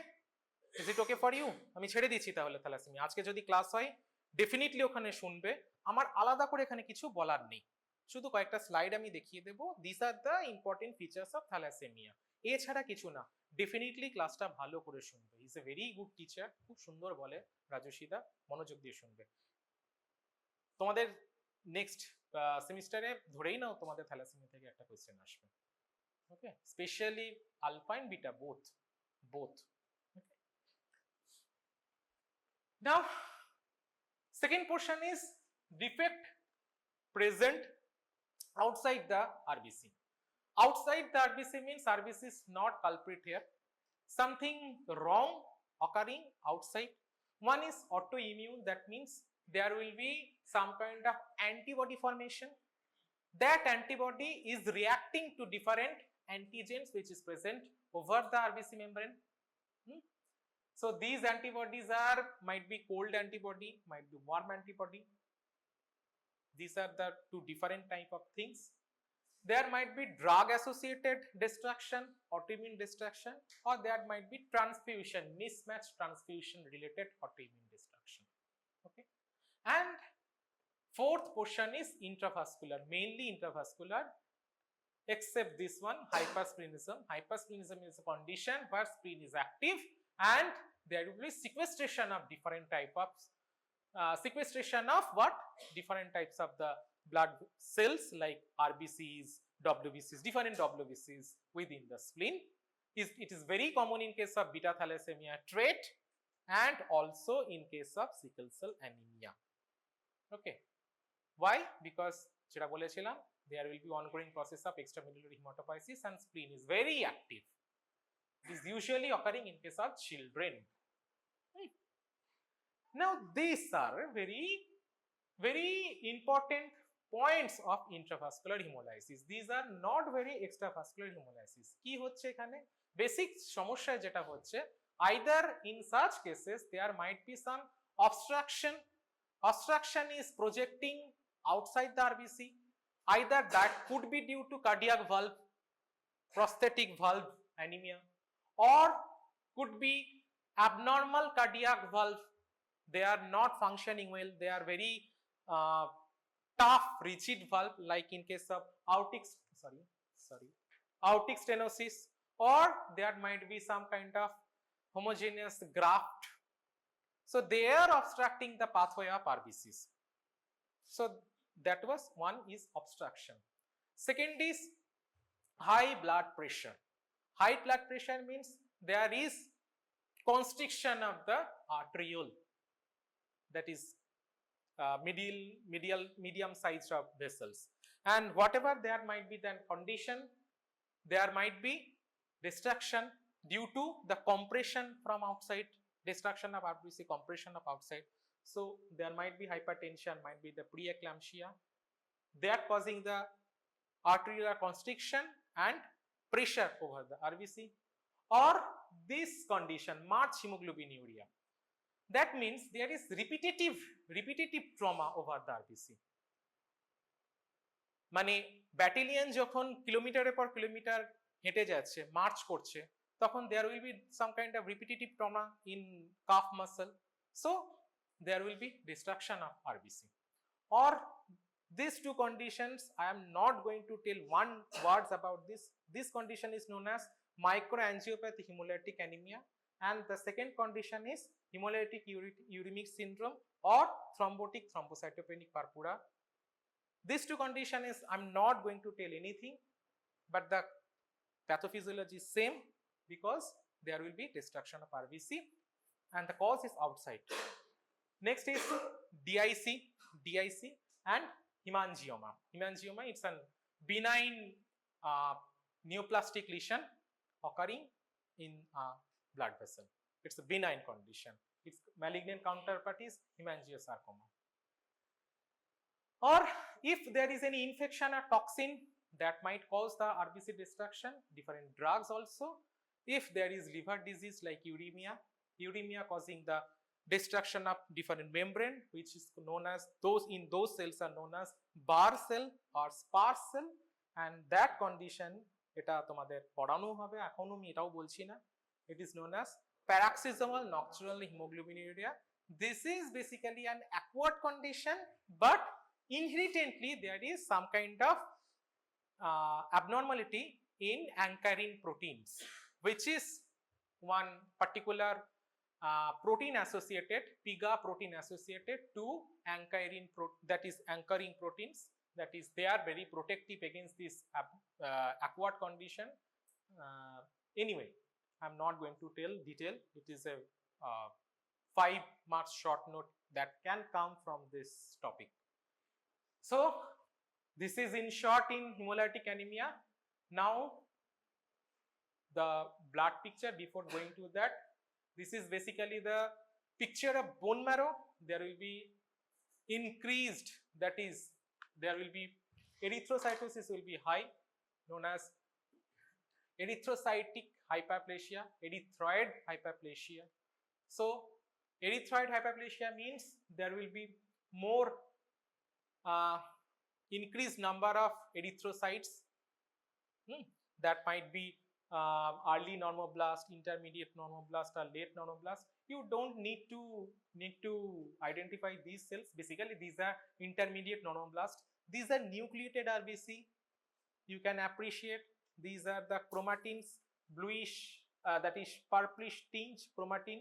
is it okay for you? আমি ছেড়ে দিচ্ছি তাহলে থ্যালাসেমিয়া। আজকে যদি ক্লাস হয় ডেফিনেটলি ওখানে শুনবে, আমার আলাদা করে এখানে কিছু বলার নেই, শুধু কয়েকটা স্লাইড আমি দেখিয়ে দেবো, this are the important features of thalassaemia, এছাড়া কিছু না। ডেফিনেটলি ক্লাসটা ভালো করে শুনবে, is a very good teacher, খুব সুন্দর বলে রাজস্বিতা, মনোযোগ দিয়ে শুনবে। তোমাদের নেক্সট সেমিস্টারে ধরেই নাও তোমাদের থ্যালাসেমিয়া থেকে একটা কোয়েশ্চেন আসবে, okay? Specially alpha and beta both. Okay. Now second portion is defect present outside the RBC. Outside the RBC means RBC is not culprit here, something wrong occurring outside. One is autoimmune, that means there will be some kind of antibody formation. That antibody is reacting to different antigens which is present over the RBC membrane. So these antibodies might be cold antibody, might be warm antibody. These are the two different type of things. There might be drug associated destruction, autoimmune destruction, or there might be transfusion, mismatched transfusion related autoimmune destruction. Okay, and fourth portion is intravascular, mainly intravascular, except this one, hypersplenism. Hypersplenism is a condition where spleen is active and there will be sequestration of different type of sequestration of what? Different types of the blood cells like RBCs, WBCs, different WBCs within the spleen. It is very common in case of beta thalassemia trait and also in case of sickle cell anemia. Okay, why? Because যেটা বলেছিলাম, there will be ongoing process of extramedullary hematopoiesis and spleen is very active. It is usually occurring in case of children. Now these are very important points of intravascular hemolysis. These are not very extravascular hemolysis. কি হচ্ছে এখানে? Basic সমস্যা যেটা হচ্ছে, either in such cases there might be some obstruction. Obstruction is projecting outside the RBC. Either that could be due to cardiac valve, prosthetic valve anemia, or could be abnormal cardiac valve. They are not functioning well. They are very tough, rigid valve, like in case of aortic stenosis, or there might be some kind of homogeneous graft. So they are obstructing the pathway of RBCs. So that was one is obstruction. Second is high blood pressure. High blood pressure means there is constriction of the arteriole, that is medium size of vessels, and whatever there might be then condition, there might be destruction due to the compression from outside, destruction of RBC, compression of outside. So there might be hypertension, might be the preeclampsia. They are causing the arterial constriction and pressure over the RBC, or this condition, march hemoglobinuria. That means there is repetitive trauma over the RBC. মানে battalion যখন কিলোমিটারের পর kilometre হেঁটে যাচ্ছে, March করছে, তখন there will be some kind of repetitive trauma in calf muscle. So there will be destruction of RBC. Or these two conditions, I am not going to tell one words about this. This condition is known as microangiopathy hemolytic anemia, and the second condition is hemolytic uremic syndrome or thrombotic thrombocytopenic purpura. These two conditions is, I am not going to tell anything, but the pathophysiology is same, because there will be destruction of RBC and the cause is outside. Next is DIC and hemangioma. Hemangioma, it's a benign neoplastic lesion occurring in a blood vessel. It's a benign condition. Its malignant counterpart is hemangiosarcoma. Or if there is any infection or toxin that might cause the RBC destruction, different drugs also. If there is liver disease like uremia causing the destruction of different membrane, which is known as, those cells are known as bar cell or sparse cell, and that condition, এটা তোমাদের পড়ানো হবে, এখন আমি এটাও বলছি না, it is known as paroxysmal nocturnal hemoglobinuria. This is basically an acquired condition, but inherently there is some kind of abnormality in anchoring proteins, which is one particular protein associated, PIGA protein associated to anchoring proteins, that is they are very protective against this acquired condition. Anyway, I am not going to tell detail. It is a 5 marks short note that can come from this topic. So this is in short in hemolytic anemia. Now the blood picture. Before going to that, this is basically the picture of bone marrow. There will be increased, that is there will be erythrocytosis will be high, known as erythrocytic hyperplasia, erythroid hyperplasia. So erythroid hyperplasia means there will be more increased number of erythrocytes. That might be early normoblast, intermediate normoblast, or late normoblast. You don't need to identify these cells. Basically these are intermediate normoblast. These are nucleated RBC. You can appreciate these are the chromatins, bluish, that is purplish tinge chromatin.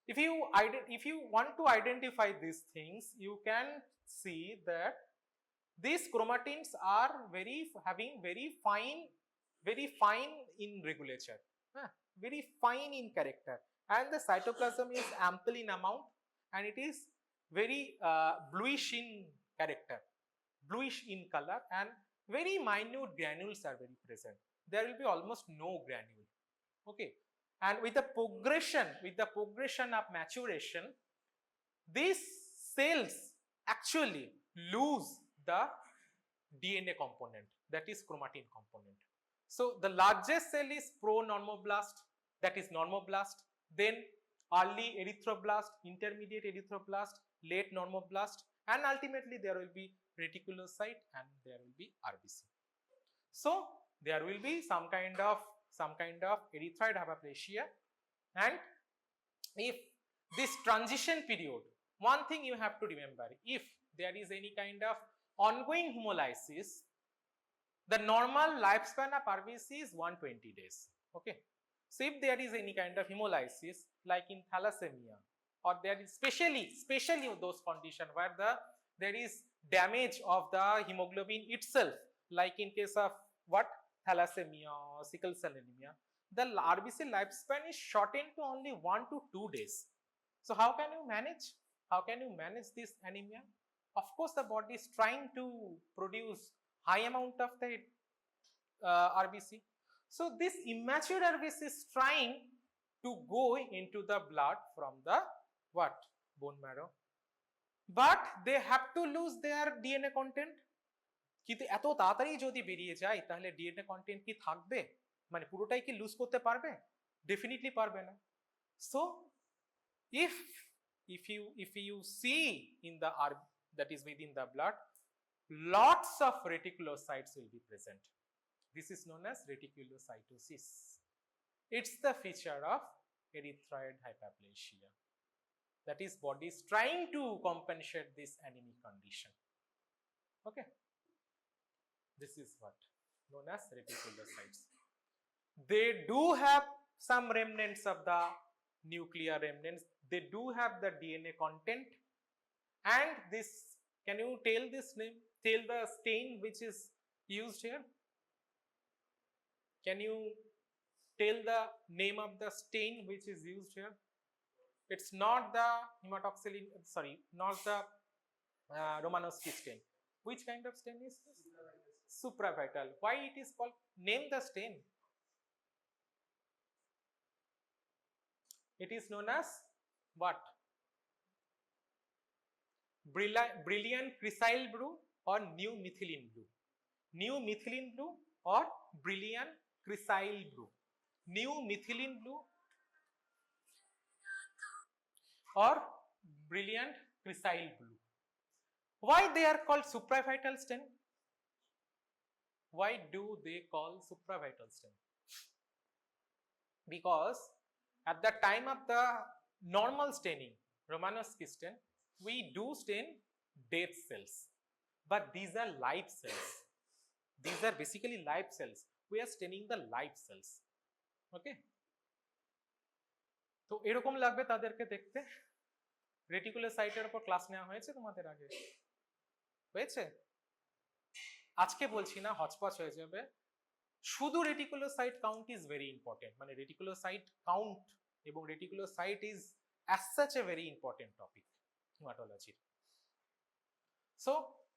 If you want to identify these things, you can see that these chromatins are having very fine in regulature, very fine in character, and the cytoplasm is ample in amount, and it is very bluish in character, bluish in color, and very minute granules are very present. There will be almost no granule. Okay, and with the progression of maturation, these cells actually lose the DNA component, that is chromatin component. So the largest cell is pro-normoblast, that is normoblast, then early erythroblast, intermediate erythroblast, late normoblast, and ultimately there will be reticulocyte and there will be RBC. So there will be some kind of erythroid hyperplasia, and if this transition period, one thing you have to remember, if there is any kind of ongoing hemolysis, the normal lifespan of RBC is 120 days. Okay, so if there is any kind of hemolysis like in thalassemia, or there is especially those conditions where there is damage of the hemoglobin itself, like in case of thalassemia or sickle cell anemia, the RBC lifespan is shortened to only 1 to 2 days. So how can you manage this anemia? Of course the body is trying to produce high amount of the RBC. So this immature RBC is trying to go into the blood from the bone marrow, but they have to lose their DNA content. কিন্তু এত তাড়াতাড়ি যদি বেরিয়ে যায় তাহলে DNA content কি থাকবে, মানে পুরোটাই কি লুজ করতে পারবে? ডেফিনেটলি পারবে না। So if you see in the that is within the blood, lots of reticulocytes will be present. This is known as reticulocytosis. It's the feature of erythroid hyperplasia. That is, body is trying to compensate this anemic condition. Okay, this is what known as reticulocytes. They do have some remnants of the nuclear remnants. They do have the DNA content, and this, can you tell this name, tell the stain which is used here? Can you tell the name of the stain which is used here? It's not the hematoxylin, sorry, not the Romanowski stain. Which kind of stain is this? Supravital. Why it is called? Name the stain. It is known as what? Brilliant cressyl blue or new methylene blue? New methylene blue or brilliant cressyl blue? New methylene blue or brilliant cressyl blue. Why they are called supravital stain? Why do they call supravital stain? Because at the time of the normal staining, Romanowski stain, we do stain dead cells, but these are live cells. These are basically live cells. We are staining the live cells. Okay, তো এরকম লাগবে তাদেরকে দেখতে। রেটিকুলোসাইটের উপর class নেওয়া হয়েছে তোমাদের আগে? হয়েছে? আজকে বলছি না, হচপচ হয়ে যাবে। শুধু reticulocyte count is very important, মানে রেটিকুলোসাইট কাউন্ট এবং reticulocyte is as such a very important topic hematology. So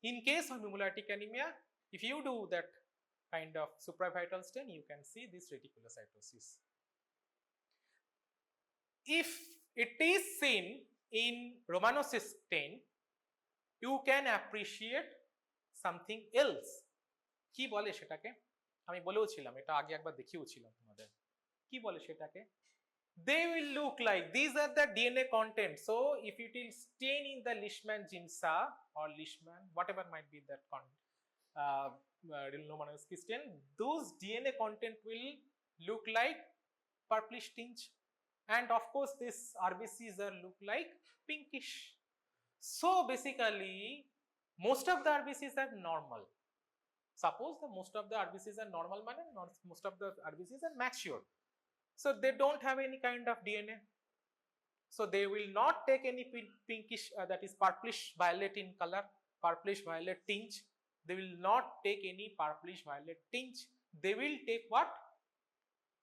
in case of hemolytic anemia, if you do that kind of supravital stain, you can see this reticulocytosis. If it is seen in Romanowski stain, you can appreciate something else. কি বলে সেটাকে? আমি বলেও ছিলাম, এটা আগে একবার দেখিয়েও ছিলাম তোমাদের। কি বলে সেটাকে? They will look like, these are the DNA content. So if it is stain in the Leishman-Ginsa or Leishman, whatever might be that Romanowski stain, those DNA content will look like purplish tinge, and of course this RBCs are look like pinkish. So basically most of the RBCs are normal. Suppose the most of the RBCs are normal, most of the RBCs are mature. So they don't have any kind of DNA. So they will not take any pinkish, that is purplish violet in color, purplish violet tinge. They will not take any purplish violet tinge. They will take what?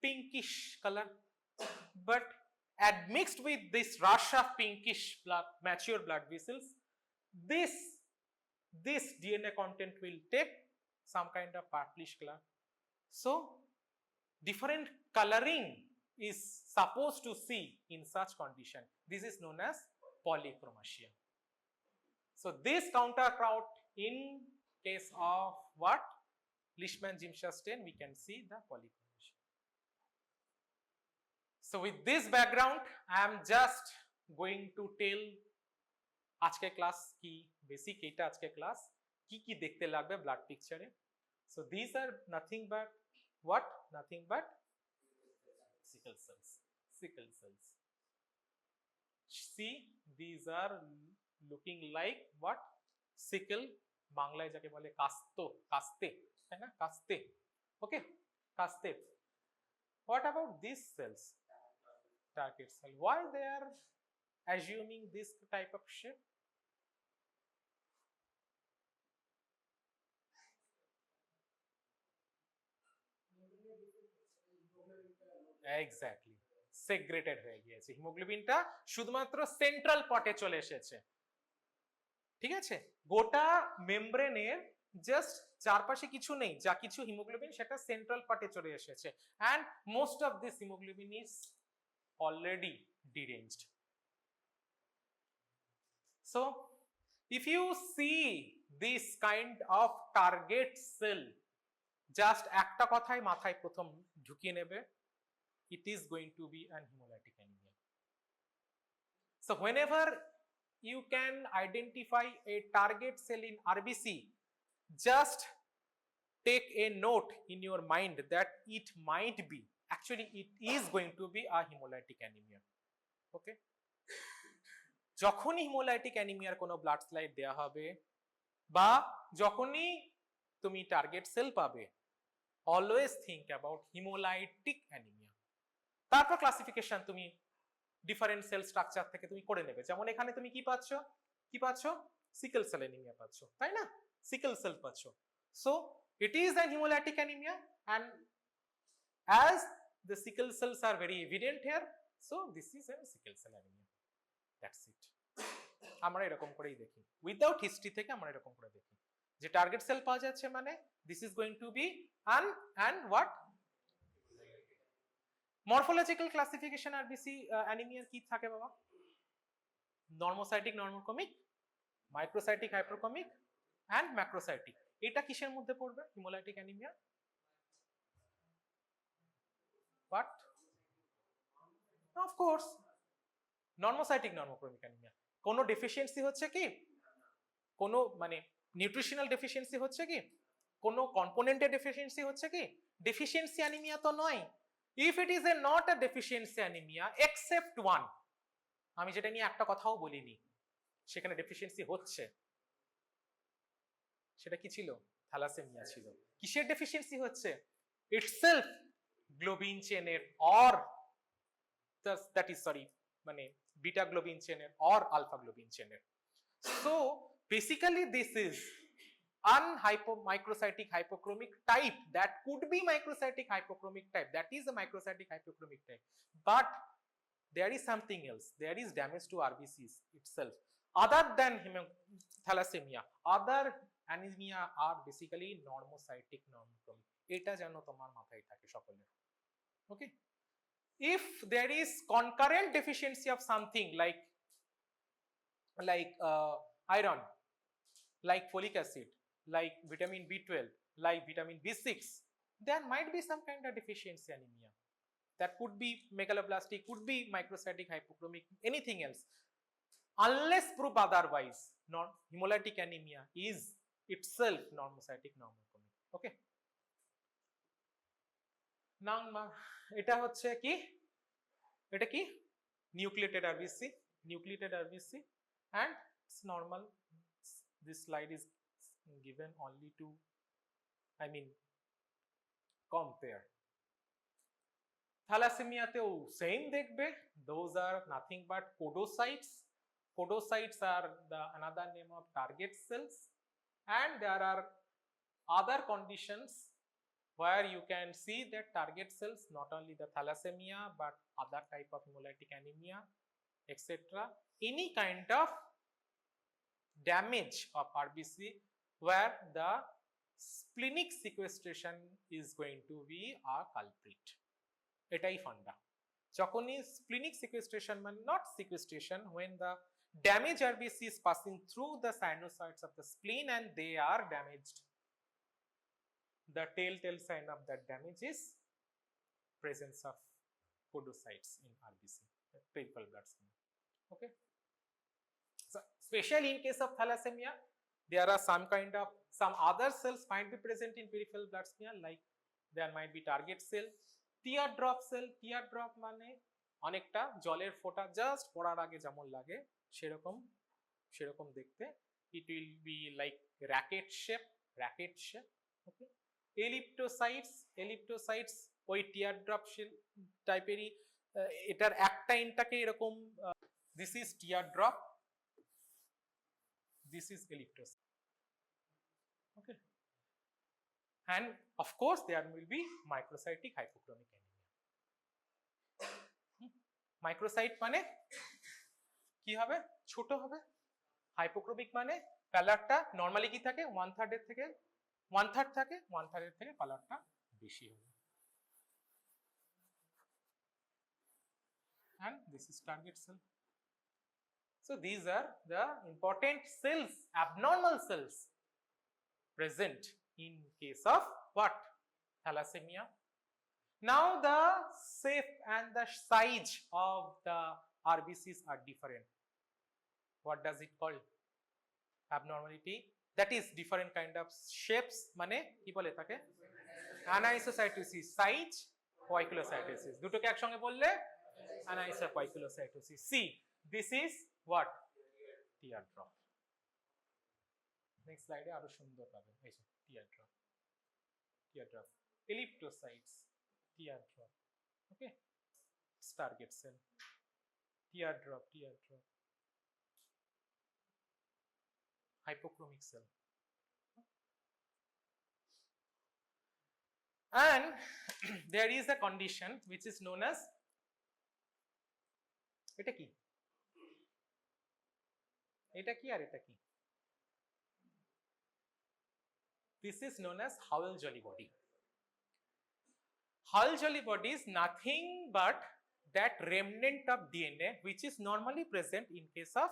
Pinkish color. But admixed with this rush of pinkish blood, mature blood vessels, this DNA content will take some kind of purplish color. So different coloring is supposed to see in such condition. This is known as polychromasia. So this countercrowd in case of what? Leishman-Ginsa stain, we can see the polychromasia. So with this background, I am just going to tell আজকে class কি, basic এটা আজকে class কি কি দেখতে লাগবে blood পিকচারে। So these are nothing but what? Nothing but sickle cells. Sickle cells. See, these are looking like what? Sickle, বাংলায় যাকে বলে কাস্তে, তাই না? কাস্তে। Okay, কাস্তে. What about these cells? Target cell. Why they are assuming this type of shape? Exactly, segregated হয়ে গিয়েছে, হিমোগ্লোবিনটা শুধুমাত্র সেন্ট্রাল পটে চলে এসেছে। ঠিক আছে, গোটা মেমব্রেনের জাস্ট চারপাশে কিছু নেই, যা কিছু হিমোগ্লোবিন সেটা সেন্ট্রাল পার্টে চলে এসেছে, and most of this hemoglobin is already deranged. So if you see this kind of target cell, just একটা কথাই মাথায় প্রথম ঢুকিয়ে নেবে, it is going to be an hemolytic anemia. So whenever you can identify a target cell in RBC, just take a note in your mind that it might be, actually it is going to be a hemolytic anemia. Okay, যখনই hemolytic anemia কোনো blood slide দেয়া হবে বা যখনই তুমি target sell পাবে, always think about hemolytic anemia. তারপর classification তুমি ডিফারেন্ট সেল স্ট্রাকচার থেকে তুমি করে নেবে। যেমন এখানে তুমি কি পাচ্ছ সিকেল সেল অ্যানিমিয়া পাচ্ছ, তাই না? সিকেল সেল পাচ্ছ। So it is an hemolytic anemia, and as the sickle cells are very evident here, so this is a sickle cell anemia. That's it. আমরা এরকম করেই দেখি, উইদাউট হিস্ট্রি থেকে আমরা এরকম করে দেখি যে টার্গেট সেল পাওয়া যাচ্ছে মানে this is going to be and what morphological classification RBC anemia কি থাকে বাবা? Normocytic normochromic, microcytic hypochromic and macrocytic. এটা কিসের মধ্যে পড়বে hemolytic anemia? What? Of course normocytic normochromic anemia। কোনো ডেফিসিয়েন্সি হচ্ছে কি, কোনো মানে নিউট্রিশনাল ডেফিসিয়েন্সি হচ্ছে কি, কোনো কম্পোনেন্টের ডেফিসিয়েন্সি হচ্ছে কি, ডেফিসিয়েন্সি অ্যানিমিয়া তো নয়। If it is not a deficiency anaemia except one, আমি যেটা নিয়ে একটা কথাও বলিনি, সেখানে ডেফিসিয়েন্সি হচ্ছে, সেটা কি ছিল? থ্যালাসেমিয়া ছিল। কিসের ডেফিসিয়েন্সি হচ্ছে? ইটসেলফ গ্লোবিন চেনের অর দ্যাট ইজ সরি মানে বিটা গ্লোবিন চেনের অর আলফা গ্লোবিন চেনের। So basically this is microcytic hypochromic type, that could be microcytic hypochromic type, that is a microcytic hypochromic type, but there is something else, there is damage to RBCs itself other than thalassemia. Other anemia are basically normocytic normochromic, এটা যেন তোমার মাথায় থাকে সকলের। Okay, if there is concurrent deficiency of something like iron, like folic acid, like vitamin B12, like vitamin B6, there might be some kind of deficiency anemia. That could be megaloblastic, could be microcytic hypochromic, anything else. Unless proved otherwise, hemolytic anemia is itself normocytic normochromic. Okay. Now, এটা হচ্ছে কি? এটা কি? Nucleated RBC, nucleated RBC, and it's normal. This slide is given only to, compare. Thalassemia তেও same দেখবে, those are nothing but podocytes. Podocytes are the another name of target cells, and there are other conditions where you can see that target cells, not only the thalassemia but other type of hemolytic anemia, etc. Any kind of damage of RBC where the splenic sequestration is going to be a culprit. এটাই ফান্ডা। যখনই splenic sequestration মানে not sequestration, when the damaged RBC is passing through the sinusoids of the spleen and they are damaged, the telltale sign of that damage is presence of podocytes in RBC, peripheral blood cell. Okay. So, especially in case of thalassemia, there are some other cells might be present in peripheral blood smear, like there might be target cell, teardrop cell. Teardrop মানে অনেকটা জলের ফোঁটা just পড়ার আগে যেমন লাগে সেরকম দেখতে। It will be like racket shape. Okay. Elliptocytes ওই teardrop shell টাইপেরই, এটার একটা এন্ডটাকে এরকম, this is teardrop, this is elliptocyte. Okay, and of course there will be microcytic hypochromic anemia. Microcyte মানে কি হবে? ছোট হবে। হাইপোক্রোমিক মানে কালারটা নরমালি কি থাকে 1/3 এর থেকে 1/3 থাকে, 1/3 এর থেকে কালারটা বেশি হবে। And this is target cell. So So these are the important cells, abnormal cells present in case of what? Thalassemia. Now the shape and the size of the RBCs are different. What does it call? Abnormality. That is different kind of shapes. মানে কি বলে তাকে? Anisocytosis, size, poikilocytosis. দুটোকে একসঙ্গে বললে anisopoikilocytosis. See, this is what? Teardrop. Next slide আরো সুন্দর পাবেন। এই যে teardrop. Teardrop. Elliptocytes. Teardrop. Okay. Target cell. Teardrop. Hypochromic cell. And there is a condition which is known as এটা কি আর এটা কি? This is known as Howell-Jolly body. Howell-Jolly body is nothing but that remnant of DNA which is normally present in case of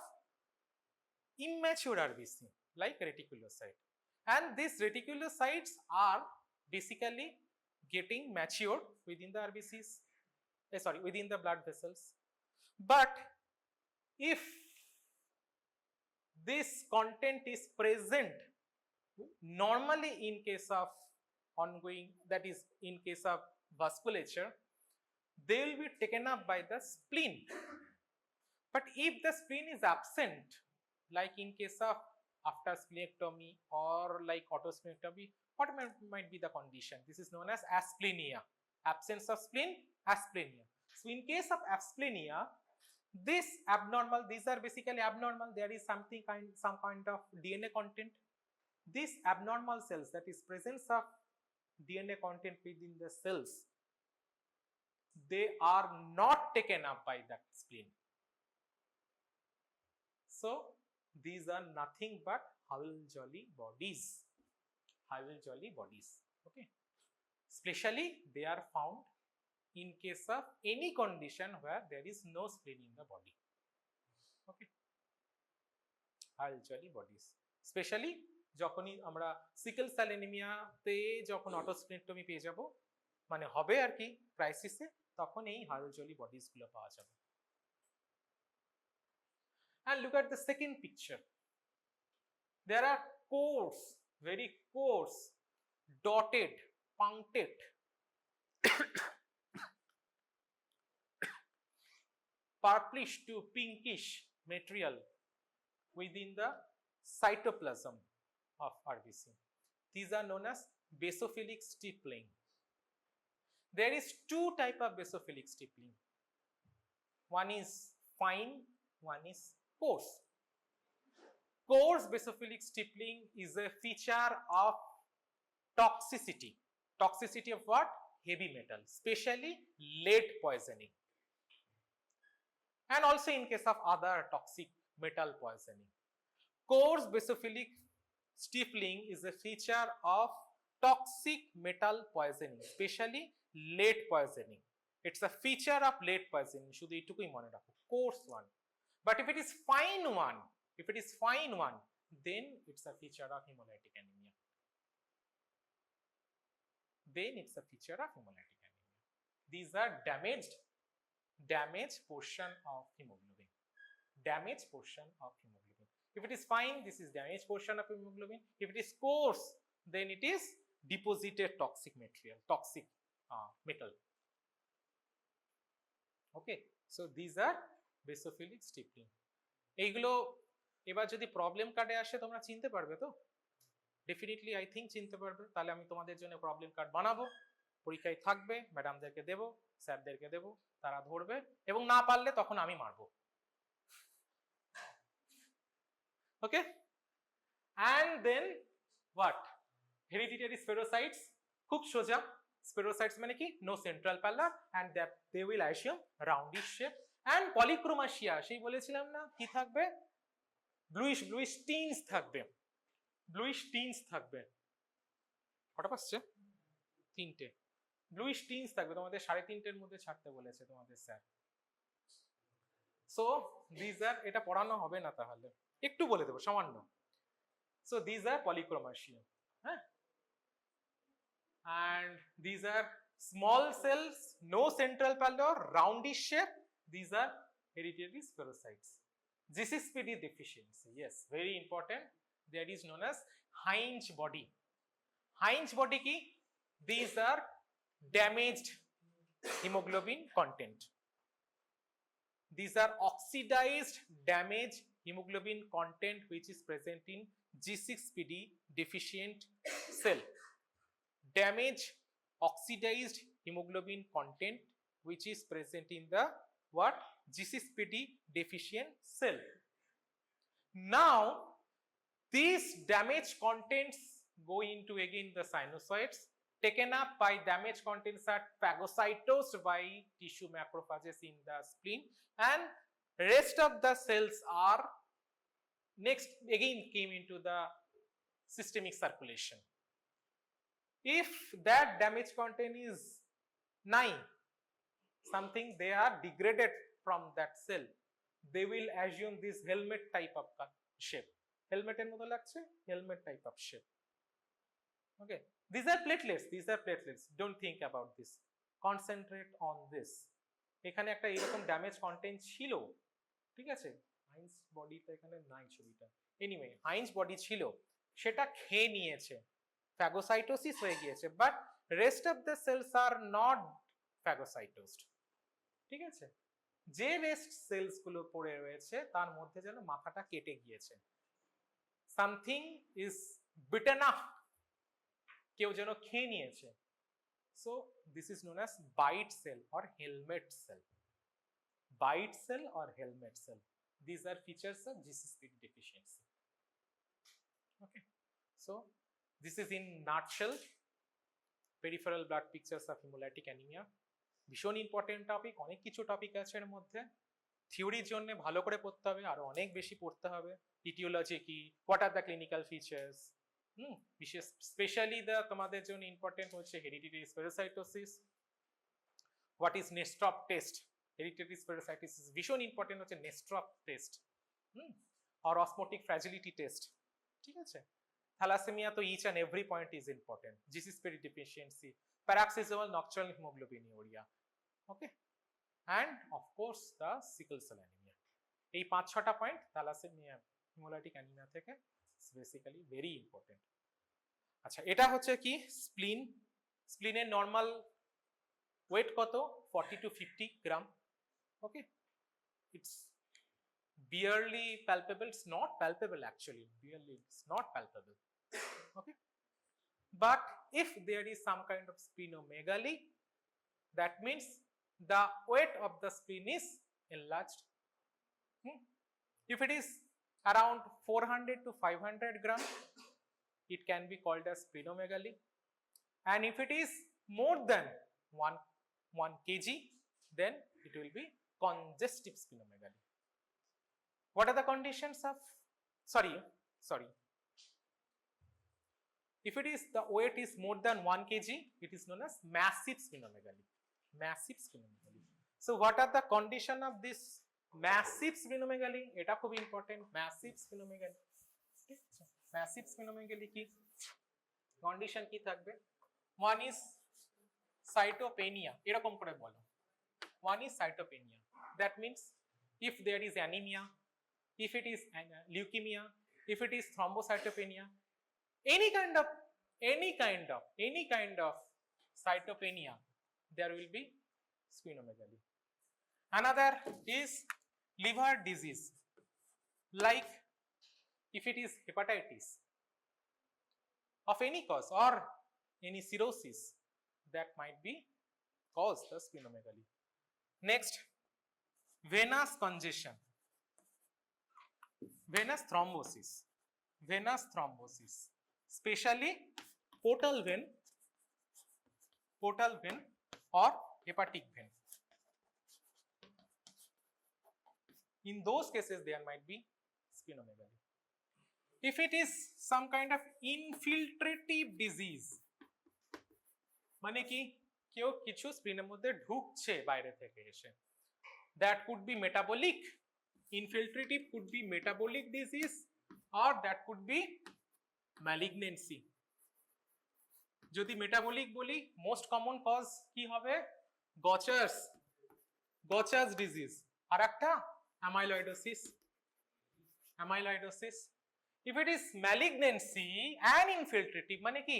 immature RBC like reticulocyte, and these reticulocytes are basically getting matured within the RBCs, within the blood vessels. But if this content is present normally in case of ongoing, that is in case of vasculature, they will be taken up by the spleen. But if the spleen is absent, like in case of after splenectomy or like autosplenectomy, what might be the condition? This is known as asplenia. Absence of spleen, asplenia. So in case of asplenia, these are basically abnormal. There is some kind of DNA content. These abnormal cells, that is presence of DNA content within the cells, they are not taken up by that spleen. So these are nothing but Howell-Jolly bodies. Howell-Jolly bodies. Okay. Especially they are found in case of any condition where there is no spleen in the body. Okay. Howell-Jolly bodies. Especially যখনই আমরা sickle cell anaemia তে যখন অটোস্প্লেনেক্টমি পেয়ে যাব, মানে হবে আর কি ক্রাইসিসে, তখন এই Howell-Jolly bodies গুলো পাওয়া যাবে। And look at the second picture. There are coarse, very coarse, dotted, punctate purplish to pinkish material within the cytoplasm of RBC. These are known as basophilic stippling. There is two type of basophilic stippling. One is fine, one is coarse. Coarse basophilic stippling is a feature of toxicity. Toxicity of what? Heavy metal, especially lead poisoning. And also in case of other toxic metal poisoning. Coarse basophilic stippling is a feature of toxic metal poisoning, especially lead poisoning. It's a feature of lead poisoning. শুধু এইটুকুই মনে রাখো, coarse one. But if it is fine one, then it's a feature of hemolytic anemia. These are damaged portion of hemoglobin. If it is fine, this is damaged portion of hemoglobin. If it is coarse, then it is deposited toxic material, toxic metal. Okay, so these are basophilic stippling. এইগুলো এবার যদি problem কার্ডে আসে তোমরা চিনতে পারবে তো? Definitely I think চিনতে পারবে। তাহলে আমি তোমাদের জন্য প্রবলেম কার্ড বানাবো, পরীক্ষায় থাকবে, ম্যাডামদেরকে দেবো, স্যারদেরকে দেবো, তারা ধরবে, এবং না পারলে তখন আমি মারবো। Okay, and then what? Hereditary spherocytes, খুব সোজা। Spherocytes মানে কি? No central pallor and they will assume roundish shape. And polychromasia, সেই বলেছিলাম না কি থাকবে? Bluish tints থাকবে। কটা পাচ্ছে? 3টে। Bluish tints থাকবে, তোমাদের 3:30-এর মধ্যে ছাড়তে বলেছে তোমাদের স্যার। So these are, এটা পড়ানো হবে না তাহলে, একটু বলে দেবো সামান্য। So these are polychromasia, and these are small cells, no central pallor, roundish shape. These are hereditary spherocytes. GCSPD deficiency, yes, very important. That is known as Hinge body. Hinge body ki? These are damaged hemoglobin content. These are oxidized damaged hemoglobin content which is present in G6PD deficient cell. Damaged oxidized hemoglobin content which is present in the what? G6PD deficient cell. Now these damaged contents go into again the sinusoids, taken up by damaged contents are phagocytosed by tissue macrophages in the spleen, and rest of the cells are next again came into the systemic circulation. If that damaged content is 9, something they are degraded from that cell, they will assume this helmet type of shape. Helmet এর মতো লাগছে, helmet type of shape. Okay, these are platelets, don't think about this, concentrate on this. এখানে একটা এরকম damage content ছিল, ঠিক আছে, Heinze বডিটা এখানে নাই ছবিটা, এনিওয়ে হাইন্স বডি ছিল, সেটা খেয়ে নিয়েছে, ফ্যাগোসাইটোসিস হয়ে গিয়েছে, but rest of the cells are not phagocytosed, ঠিক আছে, যে রেস্ট সেলস গুলো পড়ে রয়েছে তার মধ্যে যেন মাথাটা কেটে গিয়েছে, সামথিং ইজ বিটেন আপ, কেউ যেন খেয়ে নিয়েছে। So this is known as bite cell or helmet cell. Bite cell or helmet cell. These are features of G6PD deficiency. Okay. So this is in nutshell peripheral blood pictures of hemolytic anemia. ভীষণ important topic, অনেক কিছু topic আছে এর মধ্যে, থিওরির জন্য ভালো করে পড়তে হবে, আরো অনেক বেশি পড়তে হবে। ইটিওলজি কি, what are the clinical features, বিশেষ স্পেশালি দ্য তোমাদের জন্য ইম্পর্টেন্ট হচ্ছে hereditary spherocytosis, what is NESTROF test, hereditary spherocytosis ভীষণ ইম্পর্টেন্ট হচ্ছে নেস্ট্রপ টেস্ট, আর অসমোটিক ফ্র্যাজিলিটি টেস্ট, ঠিক আছে। থ্যালাসেমিয়া তো each and every point is important, G six P D deficiency, paroxysmal nocturnal hemoglobinuria, okay, and of course the sickle cell anemia. এই 5-6টা point thalassaemia haemolytic anaemia থেকে basically very important. আচ্ছা, এটা হচ্ছে কি স্প্লিন, স্প্লিনের নর্মাল ওয়েট কত, 40 to 50 gram, okay, it's barely palpable, it's not palpable actually, barely, it's not palpable, okay. But if there is some kind of splenomegaly, that means the weight of the spleen is enlarged. If it is around 400 to 500 gram, it can be called as splenomegaly, and if it is more than 1 kg, then it will be congestive splenomegaly. What are the conditions of, sorry, if it is the weight is more than 1 kg, it is known as massive splenomegaly. Massive splenomegaly. So what are the condition of this massive splenomegaly? এটা খুব important, massive splenomegaly. Massive splenomegaly কি condition কি থাকবে? One is cytopenia, এরকম করে বলো। One is cytopenia. That means if there is anemia, if it is leukemia, if it is thrombocytopenia, any kind of cytopenia, there will be splenomegaly. Another is liver disease, like if it is hepatitis of any cause or any cirrhosis, that might be cause the splenomegaly. Next, venous congestion, venous thrombosis, especially portal vein or hepatic vein. In those cases there might be splenomegaly. If it is some kind of infiltrative disease, মানে কি কেউ কিছু স্প্লিনের মধ্যে ঢুকছে বাইরে থেকে এসে, that could be metabolic, infiltrative could be metabolic disease, or that could be malignancy. যদি মেটাবলিক বলি মোস্ট কমন কজ কি হবে? গচার্স ডিজিজ, আর একটা amyloidosis. If it is malignancy and infiltrative মানে কি?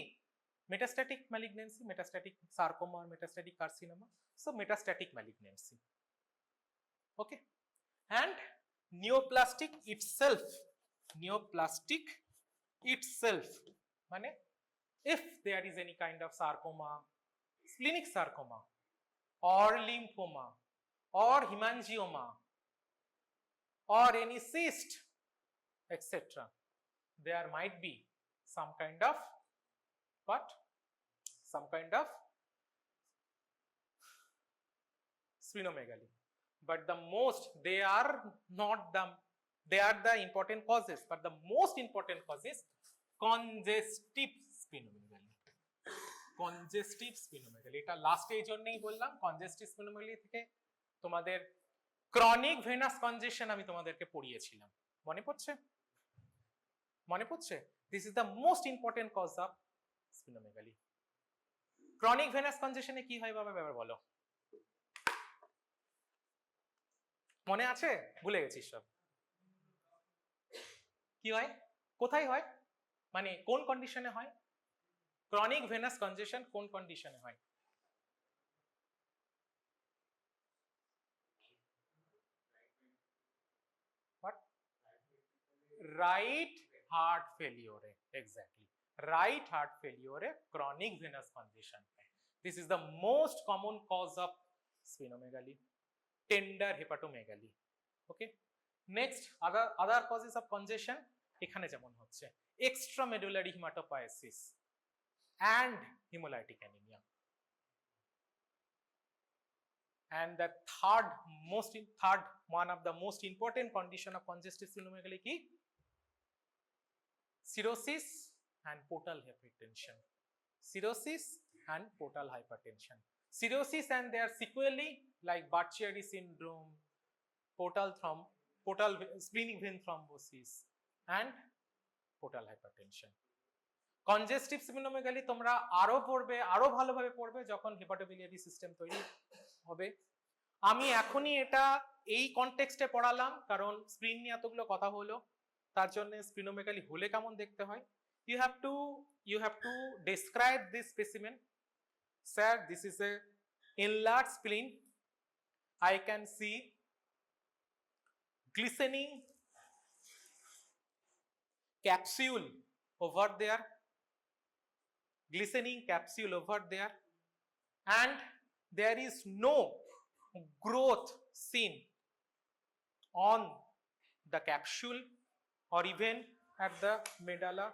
Metastatic malignancy, metastatic sarcoma, metastatic carcinoma, so metastatic malignancy. Okay, and neoplastic itself মানে if there is any kind of sarcoma, splenic sarcoma or lymphoma or hemangioma or any cyst, etc., there might be some kind of splenomegaly. But they are the important causes, but the most important cause is congestive splenomegaly. এটা লাস্টে এই জন্যই বললাম, congestive splenomegaly থেকে তোমাদের chronic venous কনজেশন আমি তোমাদেরকে পড়িয়েছিলাম, মনে পড়ছে? This is the most important cause of splenomegaly. Chronic venous কনজেশনে কি হয় বাবা, ব্যাপার বলো, মনে আছে? ভুলে গেছিস সব? কি হয়, কোথায় হয়, মানে কোন কন্ডিশনে হয়? ক্রনিক ভেনাস কনজেশন কোন কন্ডিশনে হয়? রাইট হার্ট ফেলিওরে, এক্স্যাক্টলি, রাইট হার্ট ফেলিওরে chronic venous congestion. This is the most common cause of splenomegaly, tender hepatomegaly. Okay, next other causes of congestion এখানে যেমন হচ্ছে extramedullary hematopoiesis and hemolytic anemia. And the third one of the most important condition of congestive splenomegaly ki? Cirrhosis and portal hypertension. Cirrhosis and their sequelae like Budd-Chiari syndrome, portal splenic vein thrombosis and portal hypertension. Congestive splenomegaly তোমরা আরো ভালোভাবে পড়বে যখন hepatobiliary system তৈরি হবে। আমি এখনই এটা এই কনটেক্সটে পড়ালাম কারণ স্প্লিন নিয়ে এতগুলো কথা হলো, তার জন্য স্প্লিনোমেগালি হলে কেমন দেখতে হয়। you have to describe this specimen. Sir, this is a enlarged spleen. I can see glistening capsule over there, and there is no growth seen on the capsule or even at the medulla.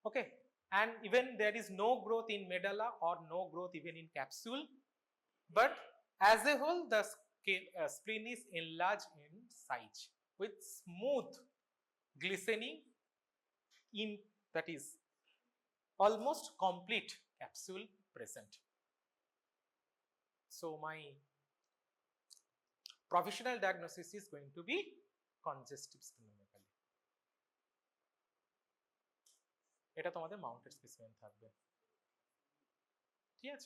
Okay, and even there is no growth in medulla or no growth even in capsule, but as a whole the spleen is enlarged in size with smooth glistening in, that is almost complete capsule present. So my provisional diagnosis is going to be congestive splenomegaly. এটা তোমাদের mounted specimen থাকবে, ঠিক আছে?